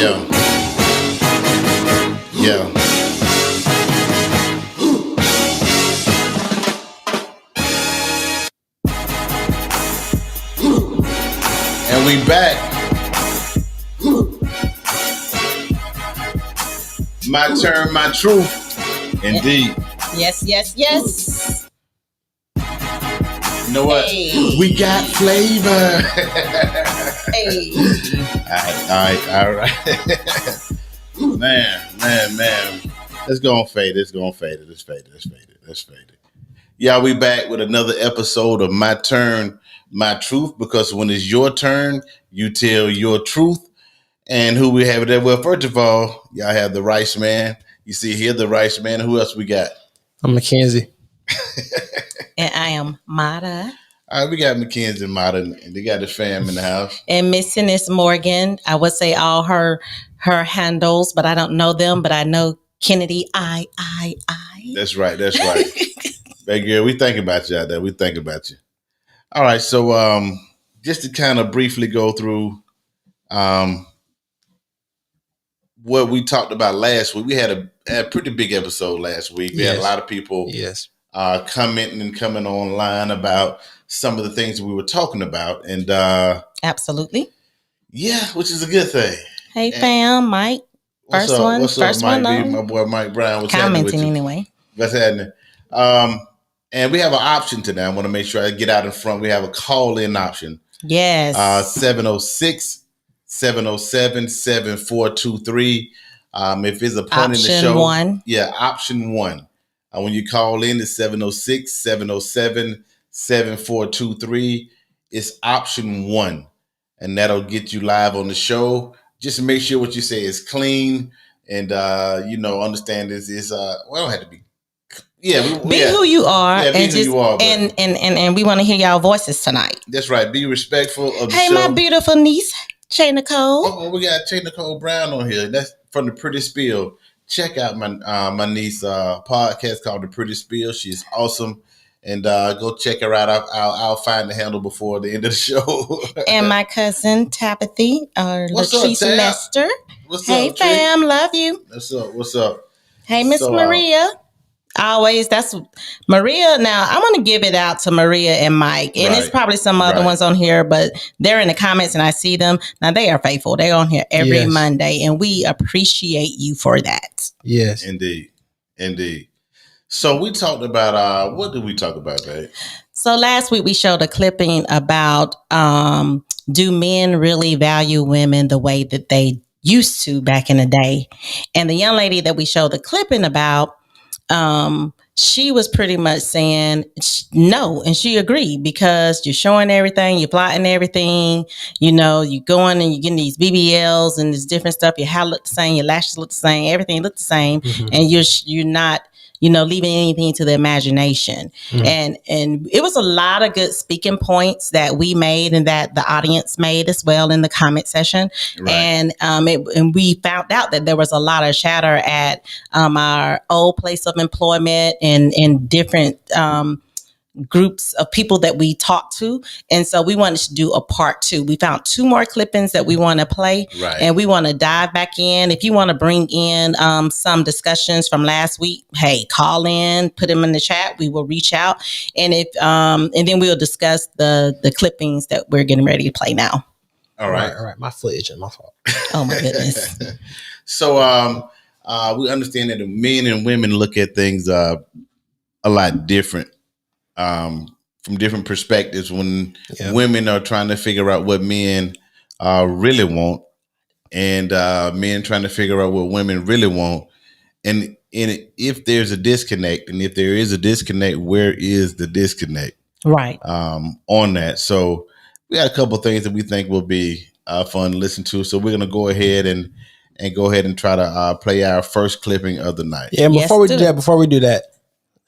Yeah. Yeah. And we back. My turn, my truth. Indeed. Yes. You know what? Hey. We got flavor. Hey. All right. Man. Let's go on fade. Let's fade it. Yeah, we back with another episode of My Turn, My Truth, because when it's your turn, you tell your truth. And who we have there? Well, first of all, y'all have the Rice Man. You see here the Rice Man. Who else we got? I'm Mackenzie. And I am Mata. All right, we got Mackenzie and Mata, and they got the fam in the house. And missing is Morgan. I would say all her handles, but I don't know them. But I know Kennedy. I. That's right. Baby girl, we think about you out there. We think about you. All right, so just to kind of briefly go through what we talked about last week. We had a pretty big episode last week. We had a lot of people commenting and coming online about some of the things that we were talking about. And Absolutely. Yeah, which is a good thing. Hey, fam, Mike. What's up, Mike B? My boy Mike Brown. What's happening with you? Anyway. What's happening? And we have an option today. I want to make sure I get out in front. We have a call-in option. Yes. 706-707-7423. If it's a point in the show. Option 1. Yeah, option 1. When you call in, it's 706-707-7423. It's option 1. And that'll get you live on the show. Just make sure what you say is clean and, understand this is, don't have to be. Yeah, be who you are, yeah, and and we want to hear y'all voices tonight. That's right. Be respectful of the show. Hey, my beautiful niece, Che Nicole. Oh, we got Che Nicole Brown on here. That's from The Pretty Spill. Check out my niece podcast called The Pretty Spill. She's awesome, and go check her out. I'll find the handle before the end of the show. And my cousin Tapathy, or Latrice Lester. What's up, Tree? Fam? Love you. What's up? Hey, Miss Maria. Always, that's Maria. Now, I want to give it out to Maria and Mike, and it's probably some other ones on here, but they're in the comments and I see them. Now, they are faithful. They're on here every Monday, and we appreciate you for that. Yes. Indeed. So we talked about, what did we talk about, babe? So last week we showed a clipping about, do men really value women the way that they used to back in the day? And the young lady that we showed the clipping about, she was pretty much saying no, and she agreed, because you're showing everything, you're plotting everything, you going and you're getting these BBLs and this different stuff. Your hair look the same, your lashes look the same, everything look the same, and you're not leaving anything to the imagination. And it was a lot of good speaking points that we made and that the audience made as well in the comment session. Right. And we found out that there was a lot of chatter at our old place of employment and in different groups of people that we talked to. And so we wanted to do a part 2. We found 2 more clippings that we want to play. Right. And we want to dive back in. If you want to bring in some discussions from last week, hey, call in, put them in the chat. We will reach out. And and then we'll discuss the clippings that we're getting ready to play now. All right. My footage and my fault. Oh my goodness. So we understand that men and women look at things a lot different. From different perspectives when women are trying to figure out what men really want, and men trying to figure out what women really want. And if there's a disconnect, and if there is a disconnect, where is the disconnect? Right. On that. So we got a couple of things that we think will be fun to listen to. So we're going to go ahead and try to play our first clipping of the night. Yeah. Before we do that,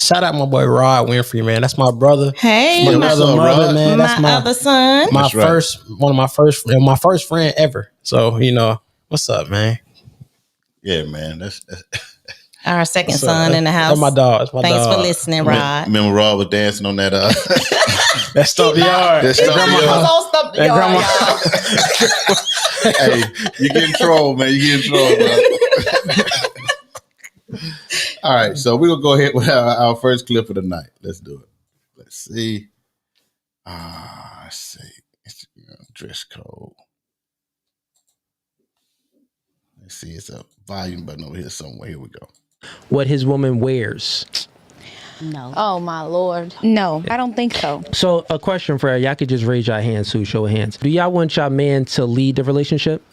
shout out my boy Rod Winfrey, man. That's my brother. Hey, my brother, man. That's my other son. My first friend ever. So, what's up, man? Yeah, man. That's Our second son in the house. That's my dog. That's my Thanks dog. for listening, Rod. Remember Rod was dancing on that That Stump the Yard. That Stump the Yard. Hey, you getting trolled, man. You getting trolled, bro. All right, so we're gonna go ahead with our first clip of the night. Let's do it. Let's see. Let's see. Dress code. Let's see. It's a volume button over here somewhere. Here we go. What his woman wears. No. Oh my Lord. No, I don't think so. So a question for y'all could just raise your hands too, show of hands. Do y'all want y'all man to lead the relationship?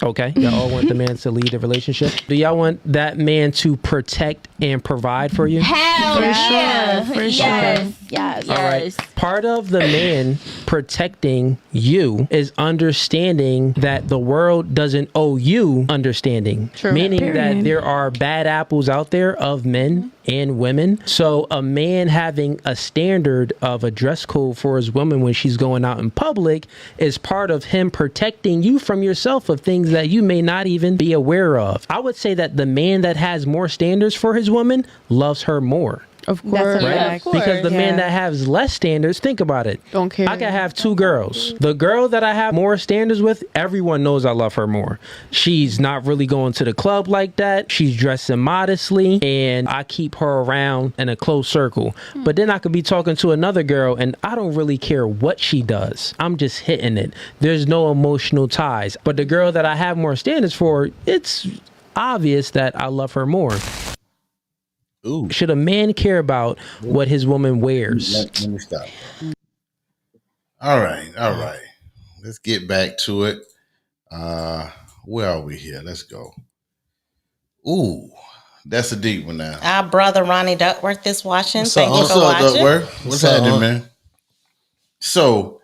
Okay, y'all all want the man to lead the relationship. Do y'all want that man to protect and provide for you? Hell yeah. For sure. Yes. Yes. All right. Part of the man protecting you is understanding that the world doesn't owe you understanding. True. Meaning that there are bad apples out there of men and women. So a man having a standard of a dress code for his woman when she's going out in public is part of him protecting you from yourself of things that you may not even be aware of. I would say that the man that has more standards for his woman loves her more. Of course. Right? Yeah, of course. Because the man that has less standards, think about it. Don't care. I can have two girls. The girl that I have more standards with, everyone knows I love her more. She's not really going to the club like that. She's dressing modestly, and I keep her around in a close circle. But then I could be talking to another girl, and I don't really care what she does. I'm just hitting it. There's no emotional ties. But the girl that I have more standards for, it's obvious that I love her more. Ooh. Should a man care about what his woman wears? Let me stop. All right. Let's get back to it. Where are we here? Let's go. Ooh, that's a deep one now. Our brother Ronnie Duckworth is watching. What's up? Thank you for watching. Duckworth? What's happening, man? So,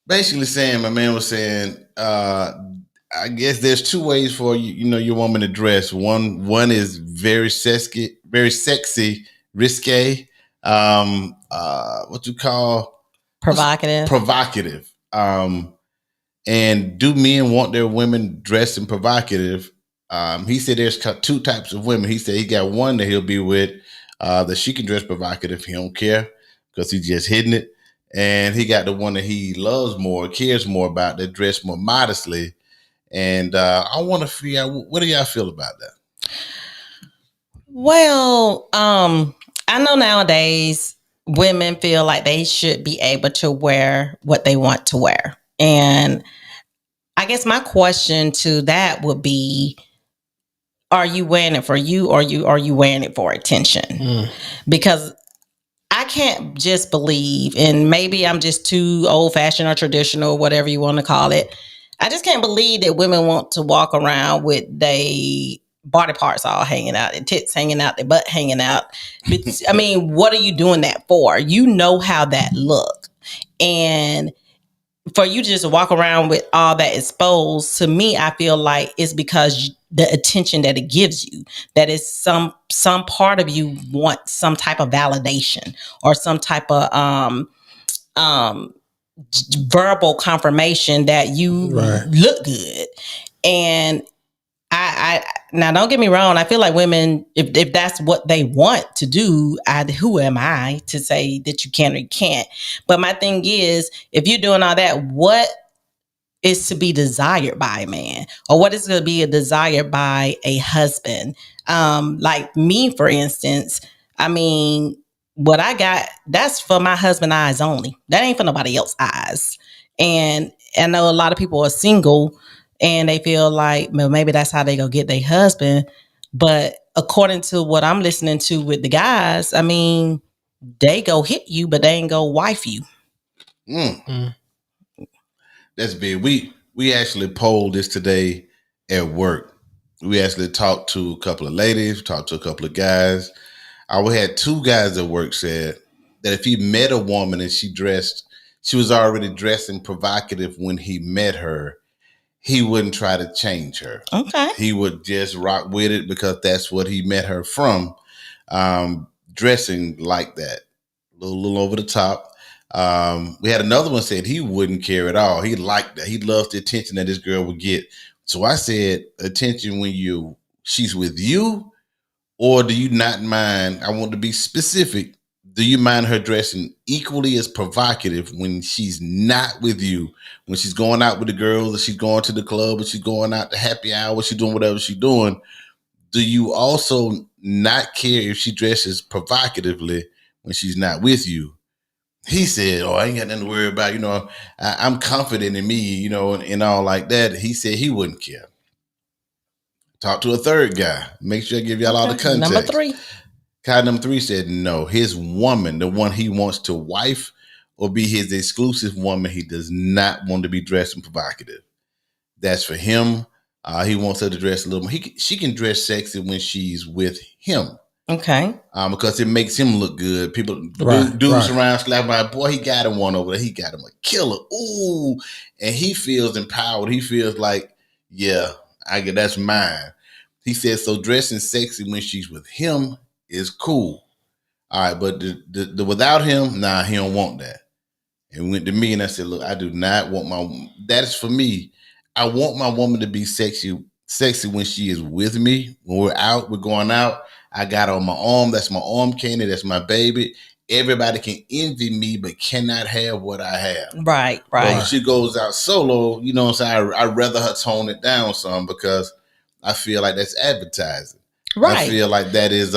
basically saying, my man was saying, I guess there's two ways for your woman to dress. One is very sexy, risque. What you call provocative. And do men want their women dressed and provocative? He said there's two types of women. He said he got one that he'll be with that she can dress provocative. He don't care because he's just hitting it. And he got the one that he loves more, cares more about, that dress more modestly. And I want to figure out, what do y'all feel about that? Well, I know nowadays women feel like they should be able to wear what they want to wear. And I guess my question to that would be, are you wearing it for you, or are you wearing it for attention? Because I can't just believe, and maybe I'm just too old-fashioned or traditional, whatever you want to call it. I just can't believe that women want to walk around with they body parts all hanging out, their tits hanging out, their butt hanging out. I mean, what are you doing that for? You know how that look. And for you to just walk around with all that exposed, to me, I feel like it's because the attention that it gives you, that is some part of you wants some type of validation or some type of verbal confirmation that you look good. And I now, don't get me wrong, I feel like women, if that's what they want to do, who am I to say that you can or you can't? But my thing is, if you're doing all that, what is to be desired by a man, or what is going to be a desire by a husband? Like me, for instance, I mean, what I got, that's for my husband eyes only. That ain't for nobody else's eyes. And I know a lot of people are single and they feel like, well, maybe that's how they go get their husband. But according to what I'm listening to with the guys, I mean, they go hit you, but they ain't go wife you. That's big. We actually polled this today at work. We actually talked to a couple of ladies, talked to a couple of guys. We had two guys at work said that if he met a woman and she was already dressing provocative when he met her, he wouldn't try to change her. Okay. He would just rock with it because that's what he met her from, dressing like that, a little over the top. We had another one said he wouldn't care at all. He liked that. He loves the attention that this girl would get. So I said, attention when you she's with you, or do you not mind? I want to be specific. Do you mind her dressing equally as provocative when she's not with you? When she's going out with the girls, or she's going to the club, or she's going out to happy hour, she's doing whatever she's doing. Do you also not care if she dresses provocatively when she's not with you? He said, I ain't got nothing to worry about. I'm confident in me, and all like that. He said he wouldn't care. Talk to a third guy. Make sure I give y'all all the context. Number 3. Guy number 3 said no. His woman, the one he wants to wife, will be his exclusive woman. He does not want to be dressed and provocative. That's for him. He wants her to dress a little more. She can dress sexy when she's with him. Okay. Because it makes him look good. Dudes around slapping by, boy, he got him one over there. He got him a killer. Ooh. And he feels empowered. He feels like, yeah, that's mine. He says, so dressing sexy when she's with him is cool. All right, but the without him, nah, he don't want that. And went to me and I said, look, I do not want that is for me. I want my woman to be sexy when she is with me. When we're going out. I got her on my arm. That's my arm candy. That's my baby. Everybody can envy me, but cannot have what I have. Right. But when she goes out solo, you know what I'm saying? I'd rather her tone it down some because I feel like that's advertising. Right. I feel like that is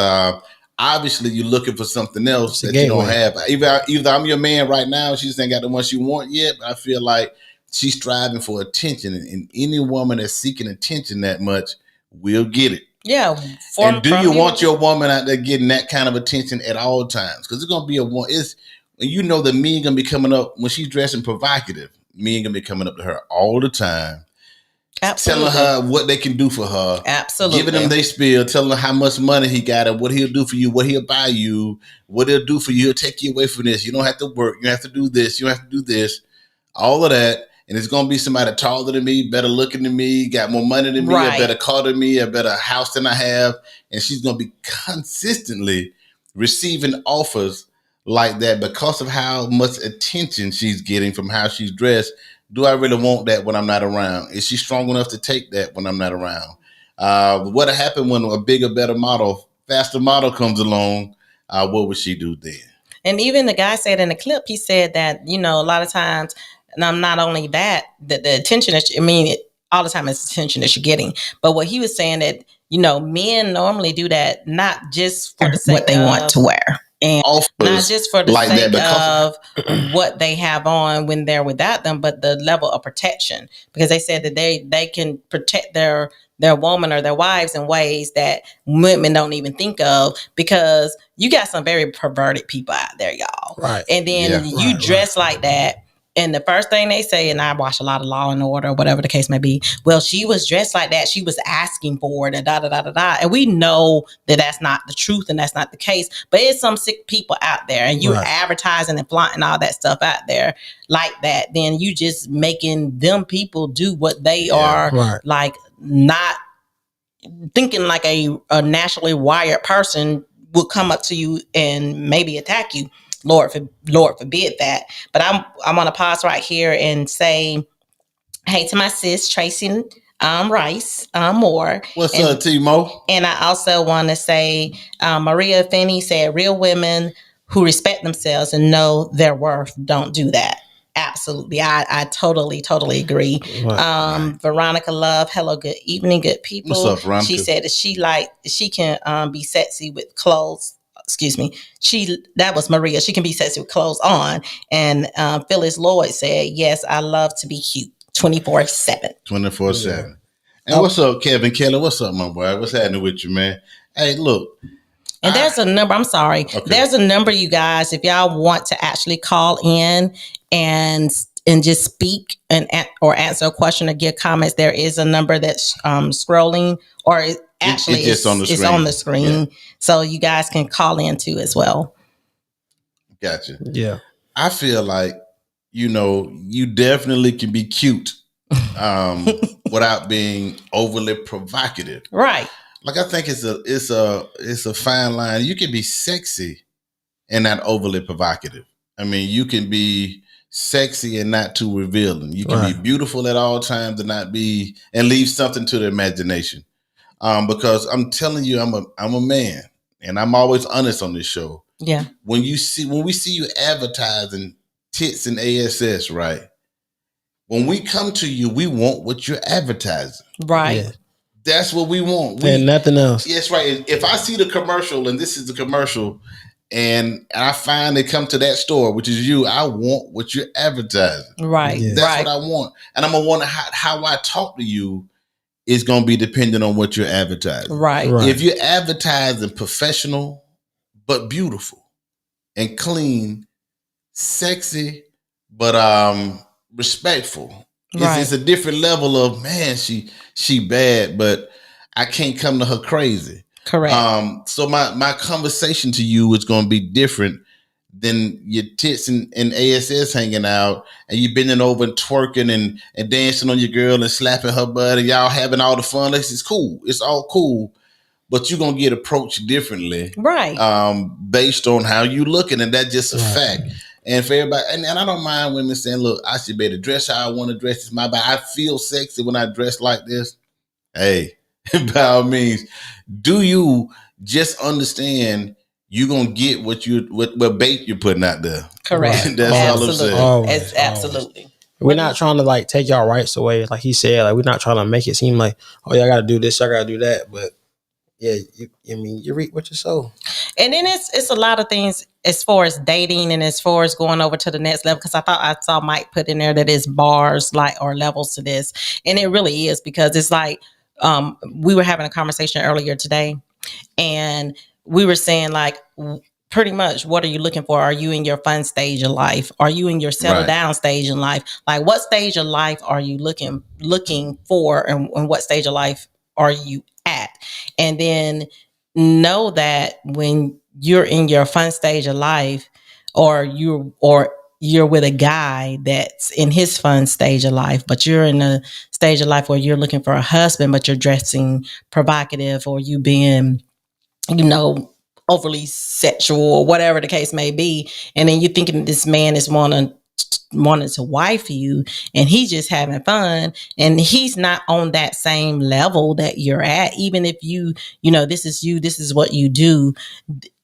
obviously you're looking for something else that you don't have. Either I'm your man right now, she just ain't got the one she want yet, but I feel like she's striving for attention, and any woman that's seeking attention that much will get it. Yeah. And do you want your woman out there getting that kind of attention at all times? Because it's gonna be the men gonna be coming up when she's dressing provocative. Men gonna be coming up to her all the time. Absolutely. Telling her what they can do for her. Absolutely. Giving them their spiel, telling her how much money he got and what he'll do for you, what he'll buy you, what he'll do for you. He'll take you away from this. You don't have to work. You don't have to do this. You don't have to do this. All of that. And it's going to be somebody taller than me, better looking than me, got more money than me, a better car than me, a better house than I have. And she's going to be consistently receiving offers like that because of how much attention she's getting from how she's dressed. Do I really want that when I'm not around? Is she strong enough to take that when I'm not around? What'll happen when a bigger, better model, faster model comes along? What would she do then? And even the guy said in the clip, he said that, a lot of times, and not only that, the attention all the time it's attention that you're getting. But what he was saying that, men normally do that, not just for the sake what they want to wear. And not just for the sake of what they have on when they're without them, but the level of protection. Because they said that they can protect their woman or their wives in ways that women don't even think of, because you got some very perverted people out there, y'all. Right. And then you dress like that. And the first thing they say, and I watch a lot of Law and Order or whatever the case may be, well, she was dressed like that. She was asking for it and da-da-da-da-da. And we know that that's not the truth and that's not the case. But it's some sick people out there, and you advertising and flaunting all that stuff out there like that. Then you just making them people do what they are like, not thinking like a naturally wired person would come up to you and maybe attack you. Lord forbid that. But I'm gonna pause right here and say, hey to my sis Tracy Rice Moore. What's up, T-Mo? And I also want to say, Maria Finney said, real women who respect themselves and know their worth don't do that. Absolutely. I totally agree. Veronica Love, hello, good evening, good people. What's up, Veronica? She said that she can be sexy with clothes. Excuse me. That was Maria. She can be sexy with clothes on. And Phyllis Lloyd said, yes, I love to be cute 24/7. 24/7. And what's up, Kevin Keller? What's up, my boy? What's happening with you, man? Hey, look. And there's a number. I'm sorry. Okay. There's a number, you guys, if y'all want to actually call in and just speak or answer a question or give comments, there is a number that's scrolling, or actually it's on the screen. Yeah. So you guys can call in too as well. Gotcha. Yeah. I feel like, you definitely can be cute without being overly provocative. Right. Like, I think it's a fine line. You can be sexy and not overly provocative. I mean, you can be sexy and not too revealing. You can be beautiful at all times and leave something to the imagination. because I'm telling you, I'm a man, and I'm always honest on this show. Yeah. When we see you advertising tits and ASS, right? When we come to you, we want what you're advertising. Right. Yeah. That's what we want. And nothing else. Yes, right. If I see the commercial, and this is the commercial, and I find they come to that store, which is you, I want what you're advertising. Right. Yeah. That's what I want. And I'm going to want how I talk to you is going to be dependent on what you're advertising. Right. If you're advertising professional, but beautiful and clean, sexy, but respectful. It's a different level of, man, she bad, but I can't come to her crazy. Correct. So my conversation to you is going to be different than your tits and ASS hanging out and you bending over and twerking and dancing on your girl and slapping her butt and y'all having all the fun. It's cool. It's all cool. But you're going to get approached differently. Right. Based on how you looking. And that's just a fact. And for everybody, and I don't mind women saying, look, I should be able to dress how I want to dress. It's my body. I feel sexy when I dress like this. Hey, by all means, do you just understand you're going to get what bait you're putting out there. Correct. That's all I'm saying. Absolutely. We're not trying to like take y'all rights away. Like he said, like we're not trying to make it seem like, oh, y'all got to do this, y'all got to do that. But yeah, you reap what you sow. And then it's a lot of things as far as dating and as far as going over to the next level. Because I thought I saw Mike put in there that it's bars or levels to this, and it really is because it's like we were having a conversation earlier today, and we were saying like pretty much what are you looking for? Are you in your fun stage of life? Are you in your settle down stage in life? Like what stage of life are you looking for, and what stage of life are you at? And then know that when you're in your fun stage of life, or you're with a guy that's in his fun stage of life, but you're in a stage of life where you're looking for a husband, but you're dressing provocative, or you being, overly sexual, or whatever the case may be, and then you're thinking this man is wanting to wife you, and he's just having fun, and he's not on that same level that you're at. Even if this is what you do,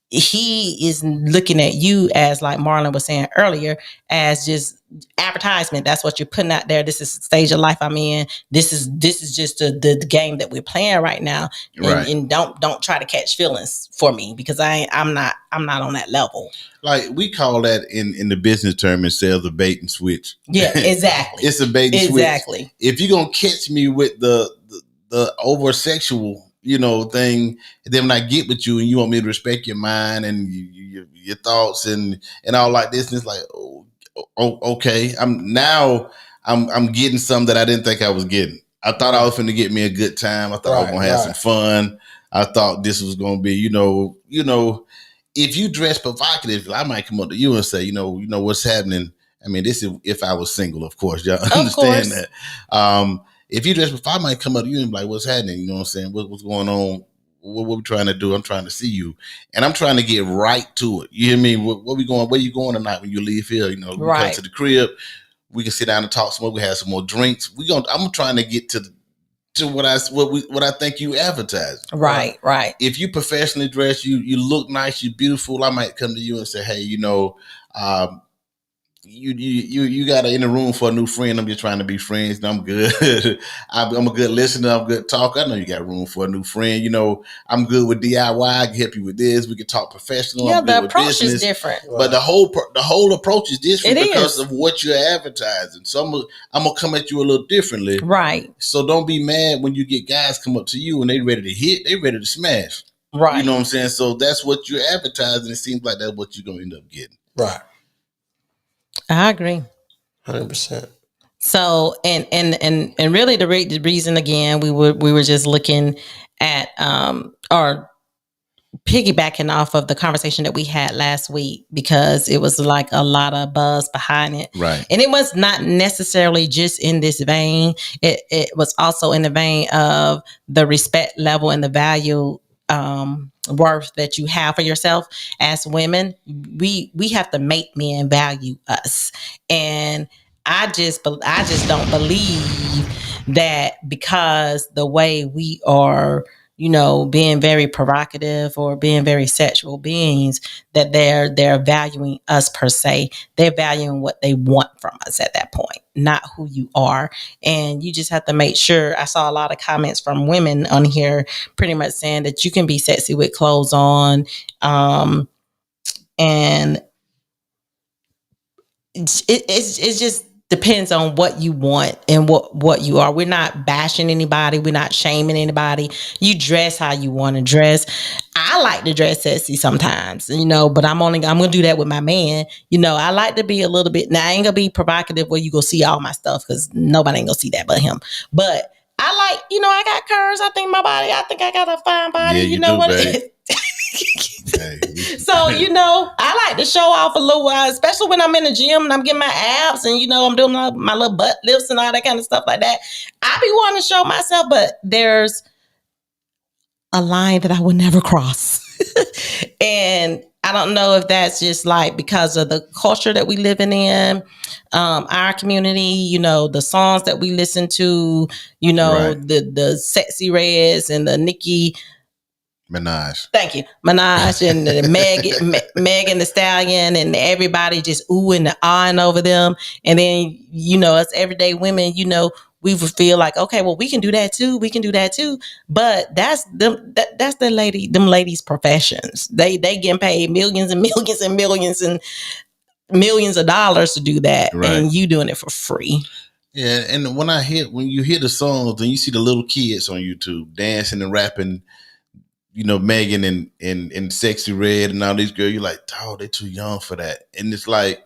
he is looking at you as, like Marlon was saying earlier, as just advertisement. That's what you're putting out there. This is the stage of life I'm in. This is just the game that we're playing right now. And don't try to catch feelings for me, because I'm not on that level. Like we call that in the business term in sales a bait and switch. Yeah, exactly. It's a bait and switch. Exactly. If you're gonna catch me with the over sexual thing, and then when I get with you and you want me to respect your mind and your thoughts and all like this, and it's like, okay, I'm getting something that I didn't think I was getting. I thought I was going to get me a good time. I thought I was going to have some fun. I thought this was going to be, if you dress provocative, I might come up to you and say, what's happening. I mean, this is if I was single, of course, y'all understand that. If you dress provocative, I might come up to you and be like, what's happening? You know what I'm saying? What's going on? What we trying to do? I'm trying to see you, and I'm trying to get right to it. You hear me? Where we going? Where you going tonight when you leave here? We come to the crib. We can sit down and talk some more. We have some more drinks. I'm trying to get to what I think you advertise. Right. If you professionally dressed, you look nice, you're beautiful. I might come to you and say, hey, you got to in the room for a new friend. I'm just trying to be friends. I'm good. I'm a good listener. I'm a good talker. I know you got room for a new friend. I'm good with DIY. I can help you with this. We can talk professional. Yeah, the approach is different. But the whole approach is different because of what you're advertising. So I'm gonna come at you a little differently. Right. So don't be mad when you get guys come up to you and they ready to hit. They ready to smash. Right. You know what I'm saying? So that's what you're advertising. It seems like that's what you're gonna end up getting. Right. I agree. 100%. So, and really the reason, again, we were just looking at, or piggybacking off of the conversation that we had last week, because it was like a lot of buzz behind it. Right. And it was not necessarily just in this vein. It was also in the vein of the respect level and the value worth that you have for yourself. As women, we have to make men value us, and I just don't believe that because the way we are being very provocative or being very sexual beings, that they're valuing us per se. They're valuing what they want from us at that point, not who you are. And you just have to make sure. I saw a lot of comments from women on here pretty much saying that you can be sexy with clothes on. And it just depends on what you want and what you are. We're not bashing anybody. We're not shaming anybody. You dress how you want to dress. I like to dress sexy sometimes, but I'm going to do that with my man. I like to be a little bit, now I ain't going to be provocative where you go see all my stuff, because nobody ain't going to see that but him. But I like, I got curves. I think I got a fine body. Yeah, you know what it is. So, I like to show off a little while, especially when I'm in the gym and I'm getting my abs and, I'm doing my little butt lifts and all that kind of stuff like that. I be wanting to show myself, but there's a line that I will never cross. And I don't know if that's just like because of the culture that we living in, our community, the songs that we listen to, right. the Sexy Reds and the Nicki Minaj. Thank you. Minaj and Megan Thee Stallion, and everybody just oohing and ahhing over them. And then, us everyday women, we would feel like, okay, well, we can do that too. We can do that too. But that's them ladies' professions. They getting paid millions and millions and millions and millions of dollars to do that. Right. And you doing it for free. Yeah. And when you hear the songs and you see the little kids on YouTube dancing and rapping, Megan and Sexy Red and all these girls, you're like, oh, they're too young for that. And it's like,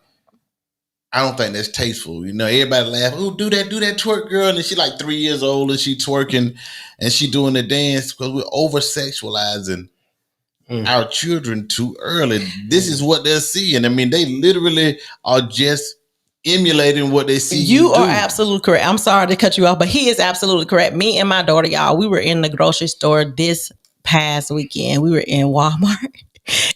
I don't think that's tasteful. Everybody laugh, oh, do that twerk, girl. And she's like 3 years old and she twerking and she doing the dance, because we're over-sexualizing our children too early. This is what they're seeing. I mean, they literally are just emulating what they see. You are absolutely correct. I'm sorry to cut you off, but he is absolutely correct. Me and my daughter, y'all, we were in the grocery store this past weekend. We were in Walmart,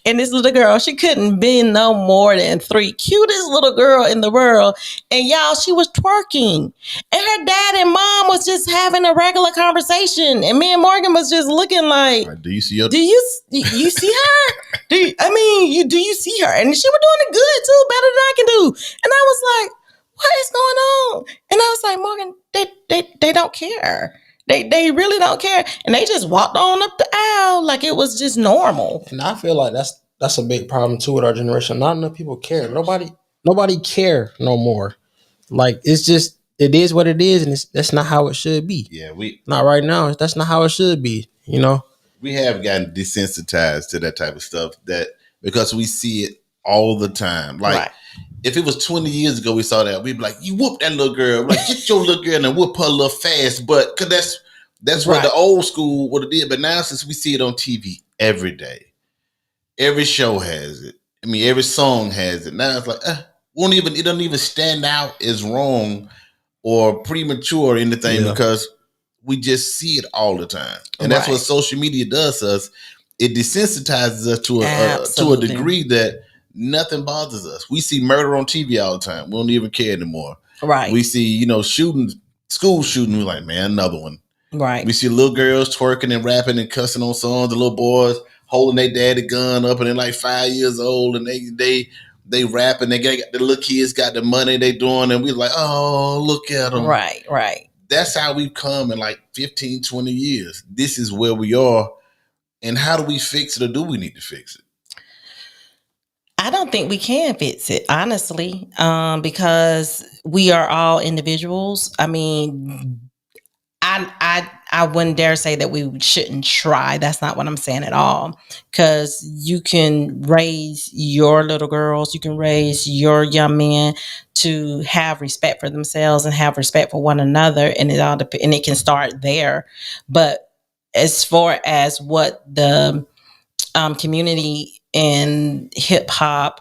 and this little girl, she couldn't be no more than 3. Cutest little girl in the world. And y'all, she was twerking, and her dad and mom was just having a regular conversation, and me and Morgan was just looking like, do you see her? Do you see her? Do you see her? And she was doing it good too, better than I can do. And I was like, what is going on? And I was like, Morgan, they don't care. They really don't care. And they just walked on up the aisle like it was just normal. And I feel like that's a big problem too with our generation. Not enough people care. Nobody care no more. Like, it's just, it is what it is, and that's not how it should be. Yeah, not right now. That's not how it should be, We have gotten desensitized to that type of stuff, because we see it all the time. Like, right. If it was 20 years ago we saw that, we'd be like, you whoop that little girl. Like, get your little girl and whoop her a little fast. But because that's what the old school would have did. But now, since we see it on TV every day, every show has it. I mean, every song has it. Now it's like, it doesn't even stand out as wrong or premature or anything, because we just see it all the time. And that's what social media does to us. It desensitizes us to a degree that nothing bothers us. We see murder on TV all the time. We don't even care anymore. Right. We see, school shooting. We're like, man, another one. Right. We see little girls twerking and rapping and cussing on songs. The little boys holding their daddy gun up, and they're like 5 years old, and they rap, and the little kids got the money they doing, and we're like, oh, look at them. Right. That's how we've come in like 15, 20 years. This is where we are. And how do we fix it, or do we need to fix it? I don't think we can fix it, honestly, because we are all individuals. I mean, I wouldn't dare say that we shouldn't try. That's not what I'm saying at all. Because you can raise your little girls, you can raise your young men to have respect for themselves and have respect for one another, and it can start there. But as far as what the community in hip hop,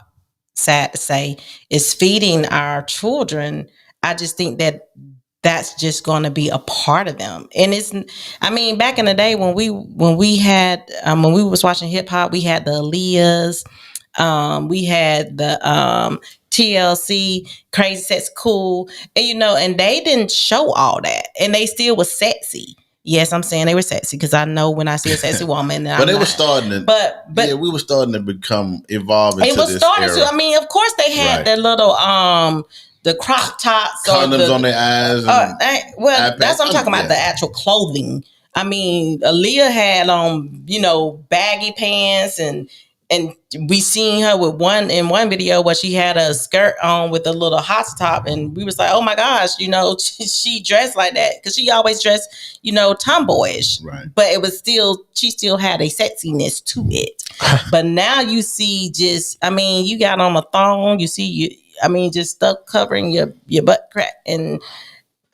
sad to say, is feeding our children, I just think that that's just going to be a part of them. And back in the day when we was watching hip hop, we had the Aaliyahs, we had the TLC, Crazy Sexy Cool, and and they didn't show all that, and they still was sexy. Yes, I'm saying they were sexy because I know when I see a sexy woman, but they were starting to. But yeah, we were starting to evolve into it was this starting era. to. I mean, of course, they had the little the crop tops, condoms on their eyes. Well, that's what I'm talking about. The actual clothing. I mean, Aaliyah had on, baggy pants, and we seen her with one video where she had a skirt on with a little hot top, and we was like, oh my gosh, she dressed like that because she always dressed, tomboyish. Right. But it was she still had a sexiness to it. But now you see you got on a thong, just stuff covering your butt crack, and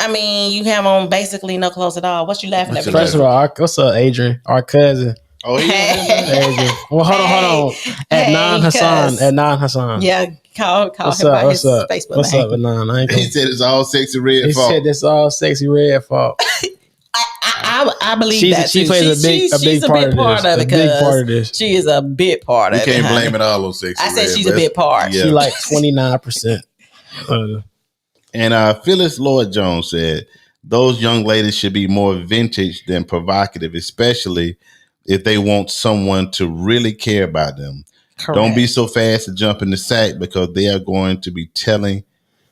you have on basically no clothes at all. What you laughing at? First of all, what's up, Adrian? Our cousin. Oh, yeah. Adrian. Well, hold on. Adnan Hassan. Yeah, call what's him up, by what's his up? Facebook What's name. up, Adnan? He said it's all sexy red fault. He said it's all sexy red fault. I believe that she too. plays a big part of it. Big part of this. She is a big part of it. You can't blame it all on sexy. I said red, she's a big part. Yeah. She like 29%. And Phyllis Lloyd Jones said, those young ladies should be more vintage than provocative, especially if they want someone to really care about them. Correct. Don't be so fast to jump in the sack because they are going to be telling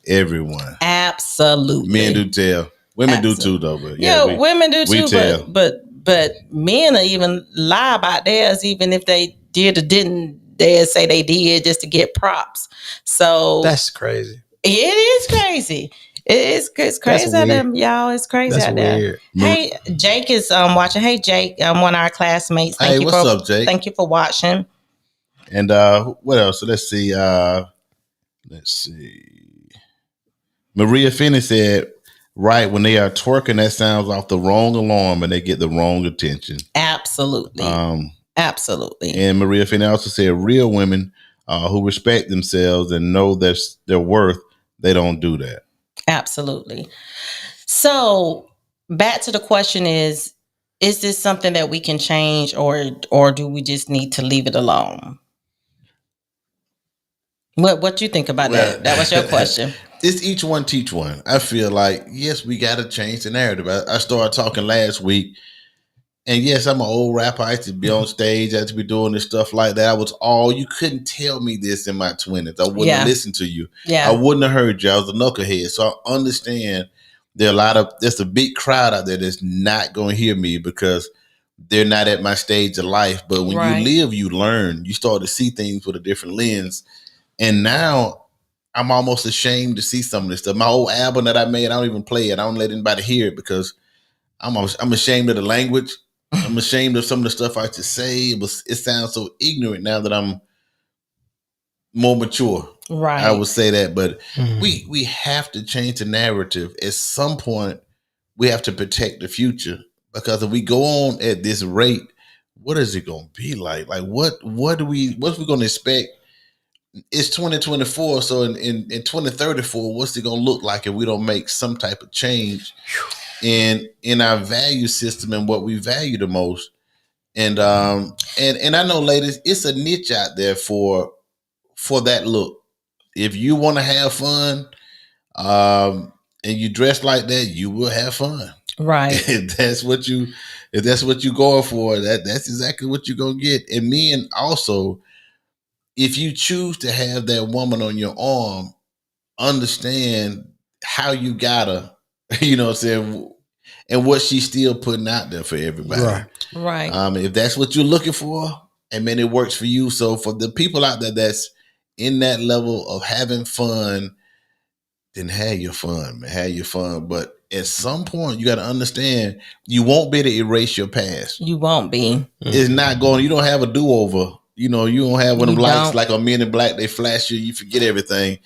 everyone. Absolutely. Men do tell. Women do too, though. But women do too. But men will even lie about theirs, even if they did or didn't. They'll say they did just to get props. So that's crazy. It is crazy. It's crazy out there, y'all. It's crazy out there. Weird. Hey, Jake is watching. Hey, Jake, one of our classmates. What's up, Jake? Thank you for watching. And what else? So let's see. Maria Finney said, right when they are twerking, that sounds off the wrong alarm and they get the wrong attention. Absolutely. Absolutely. And Maria Finney also said, real women who respect themselves and know their worth, they don't do that. Absolutely. So back to the question is this something that we can change or do we just need to leave it alone? What you think about that? That was your question. It's each one teach one. I feel like, yes, we got to change the narrative. I started talking last week, and yes, I'm an old rapper. I used to be on stage. I used to be doing this stuff like that. You couldn't tell me this in my 20s. I wouldn't have listened to you. Yeah. I wouldn't have heard you. I was a knucklehead. So I understand there's a big crowd out there that's not going to hear me because they're not at my stage of life. But when you live, you learn. You start to see things with a different lens. And now I'm almost ashamed to see some of this stuff. My old album that I made, I don't even play it. I don't let anybody hear it because I'm ashamed of the language. I'm ashamed of some of the stuff I just say. It sounds so ignorant now that I'm more mature. Right. I would say that, but we have to change the narrative. At some point, we have to protect the future because if we go on at this rate, what is it going to be like? Like what's we going to expect? It's 2024, so in 2034, what's it going to look like if we don't make some type of change in our value system and what we value the most? And I know, ladies, it's a niche out there for that look. If you want to have fun, and you dress like that, you will have fun. Right. If that's what you're going for, that's exactly what you're gonna get. And men also, if you choose to have that woman on your arm, understand how you got her, you know what I'm saying, and what she's still putting out there for everybody. Right. If that's what you're looking for, and man, it works for you. So for the people out there that's in that level of having fun, then have your fun, man. Have your fun. But at some point, you got to understand, you won't be able to erase your past. You won't be. It's not going. You don't have a do-over. You know, you don't have one of them lights like on Men in Black. They flash you. You forget everything.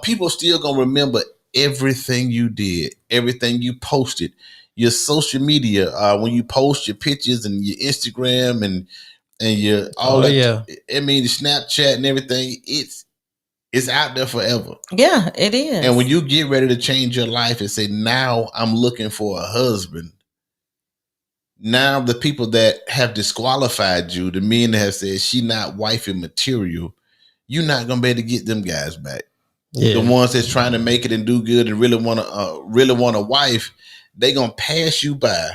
People still gonna remember everything you did, everything you posted, your social media. When you post your pictures and your Instagram and your all that. Yeah. I mean, the Snapchat and everything. It's out there forever. Yeah, it is. And when you get ready to change your life and say, now I'm looking for a husband. Now the people that have disqualified you, the men that have said she not wifey material, you're not gonna be able to get them guys back. Yeah. The ones that's trying to make it and do good and really want a wife, they gonna pass you by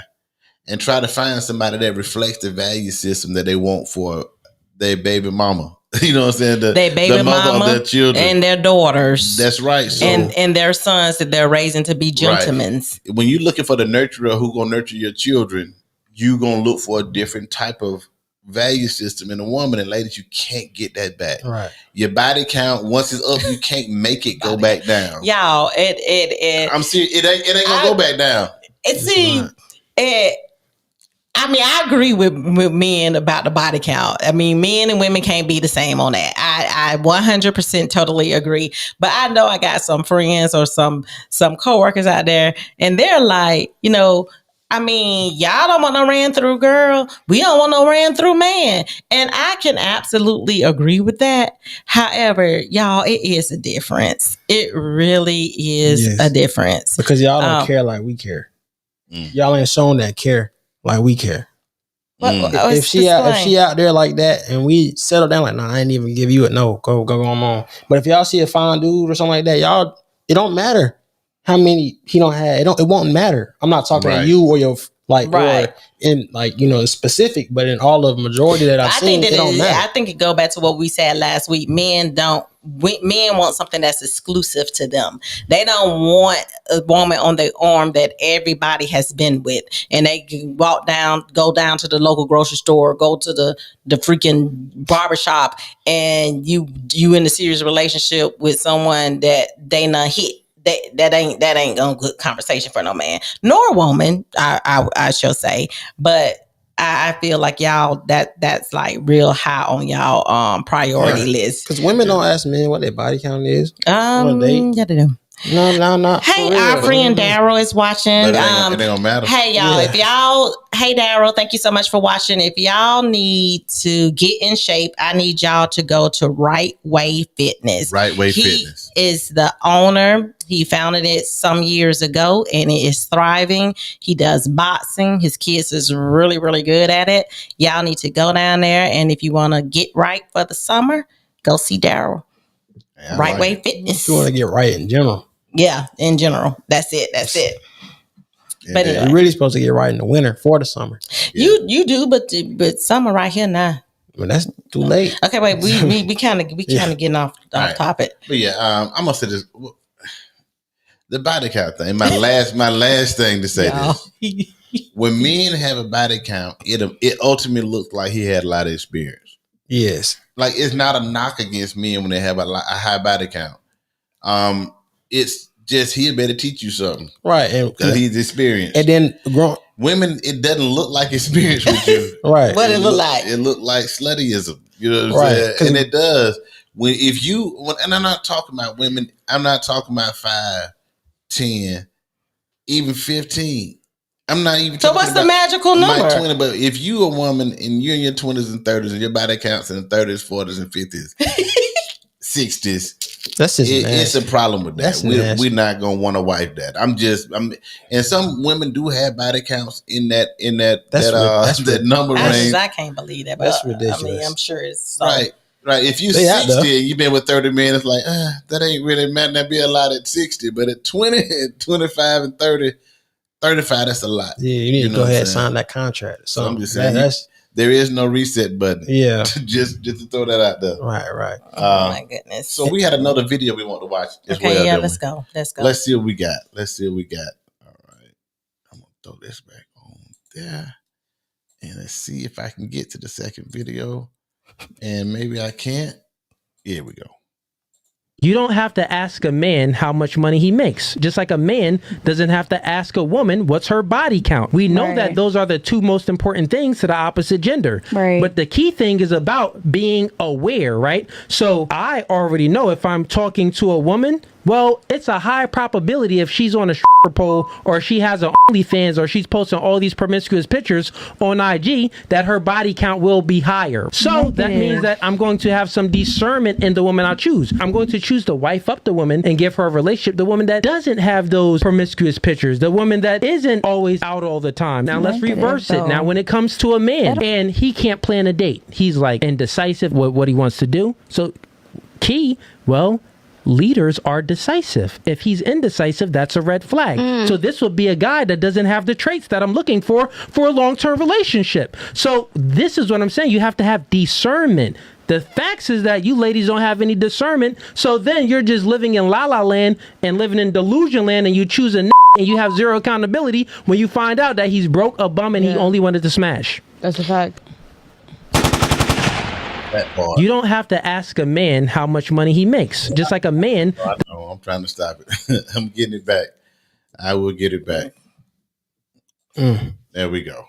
and try to find somebody that reflects the value system that they want for their baby mama. You know what I'm saying? Their baby the mother mama of their children and their daughters. That's right. So, and their sons that they're raising to be gentlemen. Right. When you're looking for the nurturer who gonna nurture your children, you gonna look for a different type of value system in a woman. And ladies, you can't get that back. Right. Your body count, once it's up, you can't make it go back down. Y'all, I'm serious. It ain't gonna go back down. I mean, I agree with men about the body count. I mean, men and women can't be the same on that. I 100% totally agree. But I know I got some friends or some coworkers out there, and they're like, you know, I mean, y'all don't want no ran through girl. We don't want no ran through man. And I can absolutely agree with that. However, y'all, it is a difference. It really is a difference. Because y'all don't care like we care. Y'all ain't showing that care like we care. If she out there like that and we settle down like, nah, I ain't even give you it. No, go on. But if y'all see a fine dude or something like that, y'all, it don't matter how many he don't have. It won't matter. I'm not talking to you or your or in like, you know, specific, but in all of the majority that I've seen, it don't matter. I think it go back to what we said last week. Men want something that's exclusive to them. They don't want a woman on their arm that everybody has been with, and they can go down to the local grocery store, go to the freaking barbershop, and you in a serious relationship with someone that they not hit. That ain't a good conversation for no man nor woman. I shall say, but I feel like y'all that's like real high on y'all priority list. Because women don't ask men what their body count is. Yeah, they do. No. Hey, our friend Daryl is watching. It ain't gonna matter. Hey, y'all, hey, Daryl, thank you so much for watching. If y'all need to get in shape, I need y'all to go to Right Way Fitness. Right Way Fitness. He is the owner. He founded it some years ago and it is thriving. He does boxing. His kids is really, really good at it. Y'all need to go down there. And if you want to get right for the summer, go see Daryl. Yeah, Right Way Fitness. If you want to get right in general. Yeah, in general. That's it. Yeah, but anyway. You're really supposed to get right in the winter for the summer. Yeah. You do, but summer right here now. Well, that's too late. Okay, wait. We kind of getting off topic. But yeah, I'm gonna say this: the body count thing. My last thing to say this: when men have a body count, it ultimately looks like he had a lot of experience. Yes, like it's not a knock against men when they have a high body count. It's just he better teach you something, right? Because he's experienced. And then women, it doesn't look like experience with you, right? What it look like? It look like sluttyism. You know what I'm saying? And it does. And I'm not talking about women. I'm not talking about 5, 10, even 15. I'm not even. So what's the magical number? 20. But if you a woman and you're in your 20s and 30s and your body counts in the 30s, 40s, and 50s, 60s. That's just it's a problem with that. We're not gonna want to wipe that. And some women do have body counts in that number range. I can't believe that. But that's ridiculous. I mean, I'm sure it's right. If you're 60 and you've been with 30 men, it's like that ain't really might not be a lot at 60, but at 20, 25, and 30, 35, that's a lot. Yeah, you need to go ahead and sign that contract. So I'm just saying there is no reset button. Yeah. just to throw that out there. Right. Oh my goodness. So we had another video we want to watch as well. Okay, yeah, let's go. Let's see what we got. All right. I'm gonna throw this back on there. And let's see if I can get to the second video. And maybe I can't. Here we go. You don't have to ask a man how much money he makes. Just like a man doesn't have to ask a woman what's her body count. We know that those are the two most important things to the opposite gender. Right. But the key thing is about being aware, right? So I already know if I'm talking to a woman, well, it's a high probability if she's on a pole or she has an OnlyFans or she's posting all these promiscuous pictures on IG that her body count will be higher. So that means that I'm going to have some discernment in the woman I choose. I'm going to choose to wife up the woman and give her a relationship, the woman that doesn't have those promiscuous pictures, the woman that isn't always out all the time. Now let's reverse it. Now when it comes to a man and he can't plan a date, he's like indecisive with what he wants to do. So key, well, leaders are decisive. If he's indecisive, that's a red flag. So this would be a guy that doesn't have the traits that I'm looking for a long-term relationship. So this is what I'm saying. You have to have discernment. The facts is that you ladies don't have any discernment. So then you're just living in la la land and living in delusion land, and you choose a and you have zero accountability when you find out that he's broke, a bum, and he only wanted to smash. That's a fact. You don't have to ask a man how much money he makes. Just like a man. I know. I'm trying to stop it. I'm getting it back. I will get it back. There we go.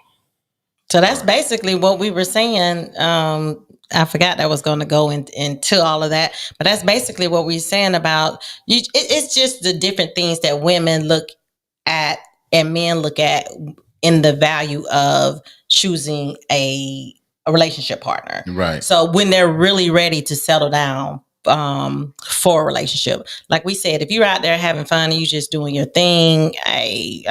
So that's basically what we were saying. I forgot that was going to go into all of that, but that's basically what we're saying about you. It's just the different things that women look at and men look at in the value of choosing a relationship partner. Right. So when they're really ready to settle down for a relationship, like we said, if you're out there having fun and you just doing your thing, I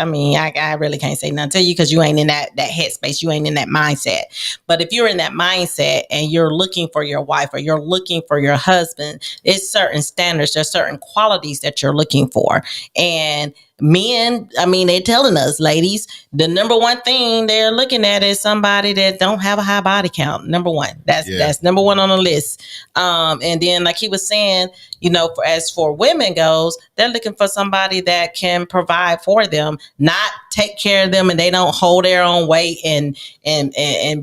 really can't say nothing to you because you ain't in that headspace, you ain't in that mindset. But if you're in that mindset and you're looking for your wife or you're looking for your husband, it's certain standards, there's certain qualities that you're looking for. And men, they're telling us, ladies, the number one thing they're looking at is somebody that don't have a high body count. Number one, that's number one on the list. And then, like he was saying, as for women goes, they're looking for somebody that can provide for them, not take care of them, and they don't hold their own weight and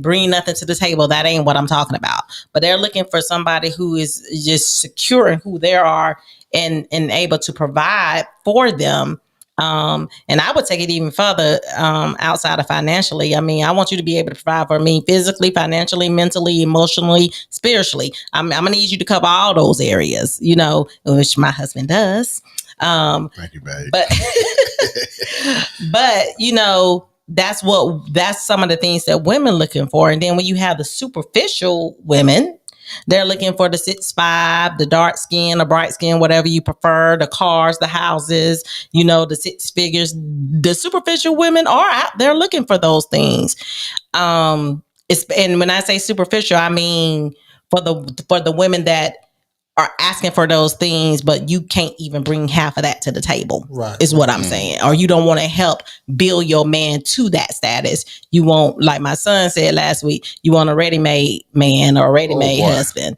bring nothing to the table. That ain't what I'm talking about. But they're looking for somebody who is just secure in who they are and able to provide for them. And I would take it even further outside of financially. I want you to be able to provide for me physically, financially, mentally, emotionally, spiritually. I'm going to need you to cover all those areas, which my husband does. Thank you, babe. But that's some of the things that women looking for. And then when you have the superficial women, they're looking for the 6'5", the dark skin, the bright skin, whatever you prefer, the cars, the houses, the six figures. The superficial women are out there looking for those things. And when I say superficial, I mean for the women that are asking for those things, but you can't even bring half of that to the table, right? Is what I'm saying. Or you don't want to help build your man to that status. You want, like my son said last week, you want a ready-made man or a ready-made husband.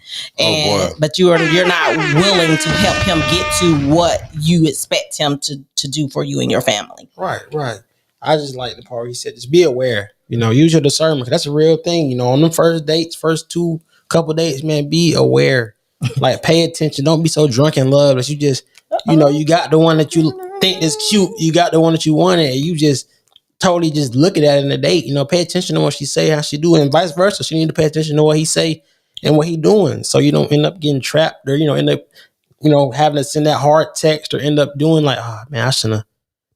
But you're not willing to help him get to what you expect him to do for you and your family. Right. I just like the part he said, just be aware, use your discernment. That's a real thing. On them first dates, first couple dates, man, be aware. Like, pay attention. Don't be so drunk in love that you just, you got the one that you think is cute. You got the one that you wanted. And you just totally just looking at it in a date. Pay attention to what she say, how she do, and vice versa. She need to pay attention to what he say and what he doing, so you don't end up getting trapped or end up having to send that hard text or end up doing like, oh man, I shouldn't have.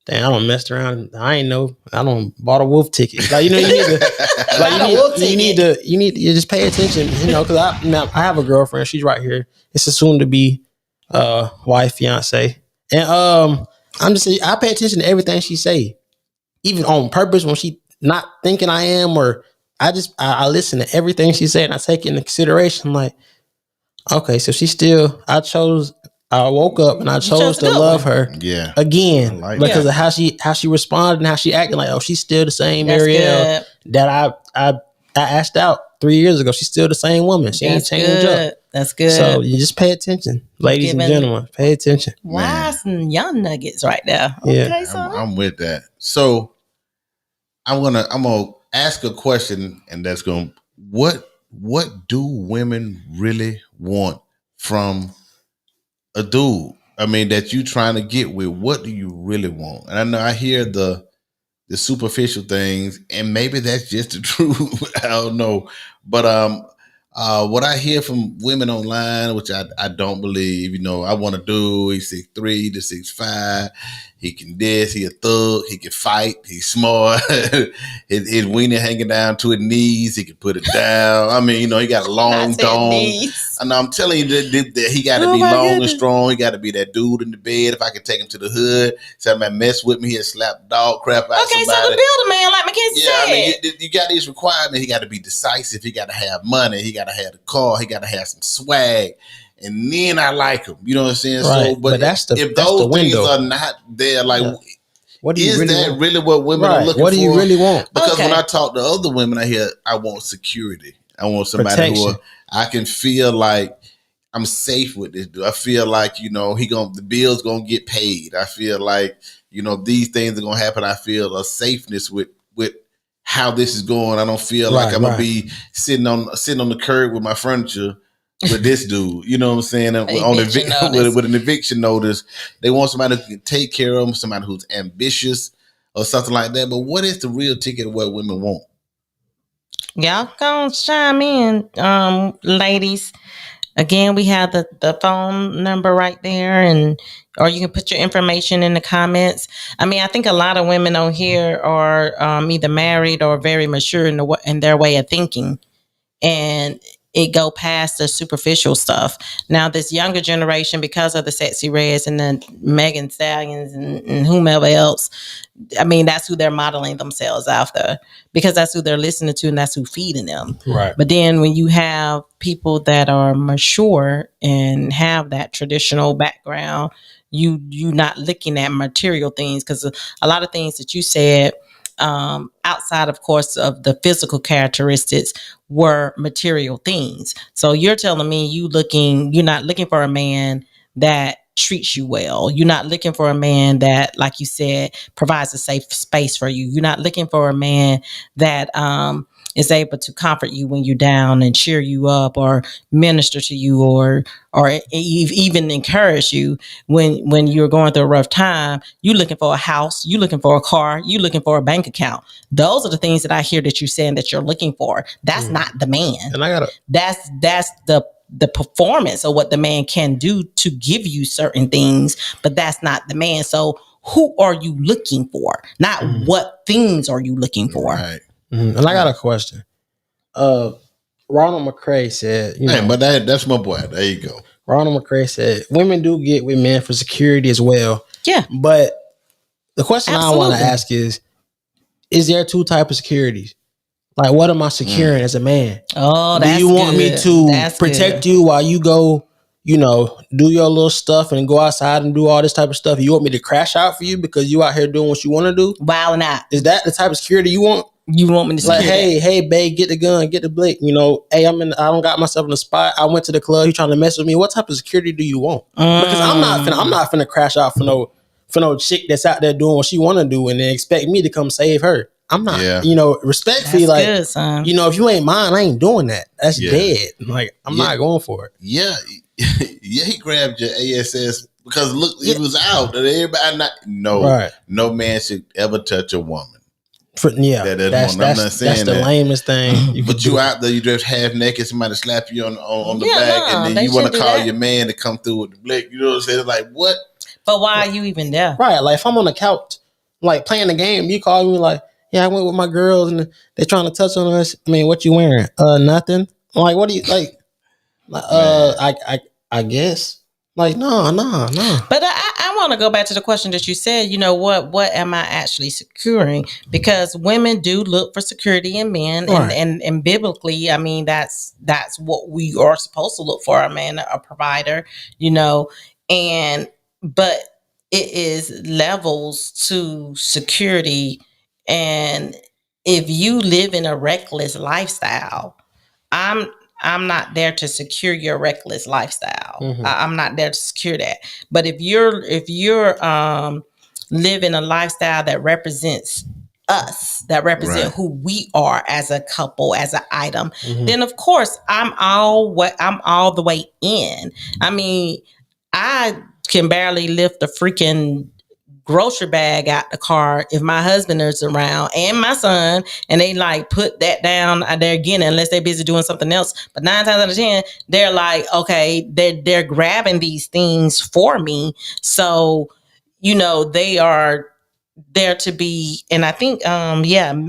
Damn, I don't messed around. I ain't know. I don't bought a wolf ticket. Like, you need to, you just pay attention, because I have a girlfriend. She's right here. It's a soon to be wife, fiance. And I'm just saying, I pay attention to everything she say, even on purpose when she not thinking I am, or I listen to everything she said and I take it into consideration. I'm like, okay, so I woke up and I chose to love her again because of how she responded and how she acted. Like, oh, she's still the same Ariel that I asked out 3 years ago. She's still the same woman. She ain't changed up. That's good. So you just pay attention, ladies and gentlemen. Pay attention. Wow, some young nuggets right there. Yeah, okay, I'm with that. So I'm gonna ask a question, and that's going. What do women really want from a dude? That you trying to get with? What do you really want? And I know I hear the superficial things, and maybe that's just the truth. I don't know, but what I hear from women online, which I don't believe, I want to do. He's 6'3" to 6'5". He can this. He a thug. He can fight. He's smart. his weenie hanging down to his knees. He can put it down. He got a long dome. And I'm telling you that he got to be long and strong. He got to be that dude in the bed. If I could take him to the hood, somebody mess with me, he'll slap dog crap out somebody. Okay, so the builder man, like Mackenzie said. You got these requirements. He got to be decisive. He got to have money. He got to have the car. He got to have some swag. and then I like them. You know what I'm saying? Right. So, but that's the if that's those the window. things are not there, like. Yeah. What do you is really that want? really what women are looking for? What do you really want? Because when I talk to other women, I hear I want security. I want somebody protection. who I can feel like I'm safe with this dude. I feel like, you know, the bill's gonna get paid. I feel like, you know, these things are gonna happen. I feel a safeness with how this is going. I don't feel like I'm gonna be sitting on the curb with my furniture with this dude, you know what I'm saying? With an eviction notice. They want somebody who can take care of them, somebody who's ambitious or something like that. But what is the real ticket of what women want? Y'all gonna chime in, ladies. Again, we have the phone number right there, or you can put your information in the comments. I mean, I think a lot of women on here are either married or very mature in their way of thinking, and it go past the superficial stuff. Now, this younger generation, because of the Sexy Reds and the Megan Stallions and whomever else, I mean, that's who they're modeling themselves after, because that's who they're listening to and that's who feeding them. Right. But then when you have people that are mature and have that traditional background, you not looking at material things, because a lot of things that you said, outside, of course, of the physical characteristics, were material things. So you're telling me you're not looking for a man that treats you well. You're not looking for a man that, like you said, provides a safe space for you. You're not looking for a man that is able to comfort you when you're down and cheer you up or minister to you or even encourage you when you're going through a rough time. You're looking for a house, you're looking for a car, you're looking for a bank account. Those are the things that I hear that you're saying that you're looking for. That's not the man. And that's the performance of what the man can do to give you certain things, but that's not the man. So who are you looking for? Not what things are you looking for? Right. And I got a question. Ronald McRae said, but that's my boy. There you go. Ronald McRae said, women do get with men for security as well. Yeah. But the question I want to ask is there two types of securities? Like, what am I securing as a man? Oh, do you want me to protect you while you go, do your little stuff and go outside and do all this type of stuff? You want me to crash out for you because you out here doing what you want to do? Wilding out. Is that the type of security you want? You want me to like, hey, babe, get the gun, get the blick. Hey, I don't got myself in the spot. I went to the club. You trying to mess with me? What type of security do you want? Because I'm not finna crash out for no chick that's out there doing what she want to do and then expect me to come save her. I'm not, respectfully, that's good, if you ain't mine, I ain't doing that. That's dead. Like, I'm not going for it. Yeah. Yeah, he grabbed your ASS because look, it was out. Everybody no man should ever touch a woman. That's the lamest thing. But you out there, you dress half naked, somebody slap you on the back, and then you want to call your man to come through with the blick. You know what I'm saying? Like, what? But why are you even there? Right. Like, if I'm on the couch, like, playing the game, you call me like, yeah, I went with my girls and they're trying to touch on us. I mean, what you wearing? Nothing. I'm like, what do you like? I guess. Like, no. But I want to go back to the question that you said, what am I actually securing? Because women do look for security in men. Right. And biblically, I mean, that's what we are supposed to look for, a man, a provider, but it is levels to security. And if you live in a reckless lifestyle, I'm not there to secure your reckless lifestyle. Mm-hmm. I'm not there to secure that. But if you're living a lifestyle that represents us, that represent who we are as a couple, as an item, then of course I'm all the way in. I mean, I can barely lift a freaking grocery bag out the car if my husband is around and my son, and they like put that down there again, unless they're busy doing something else. But 9 times out of 10, they're like, okay, they're grabbing these things for me. So, they are there to be, and I think,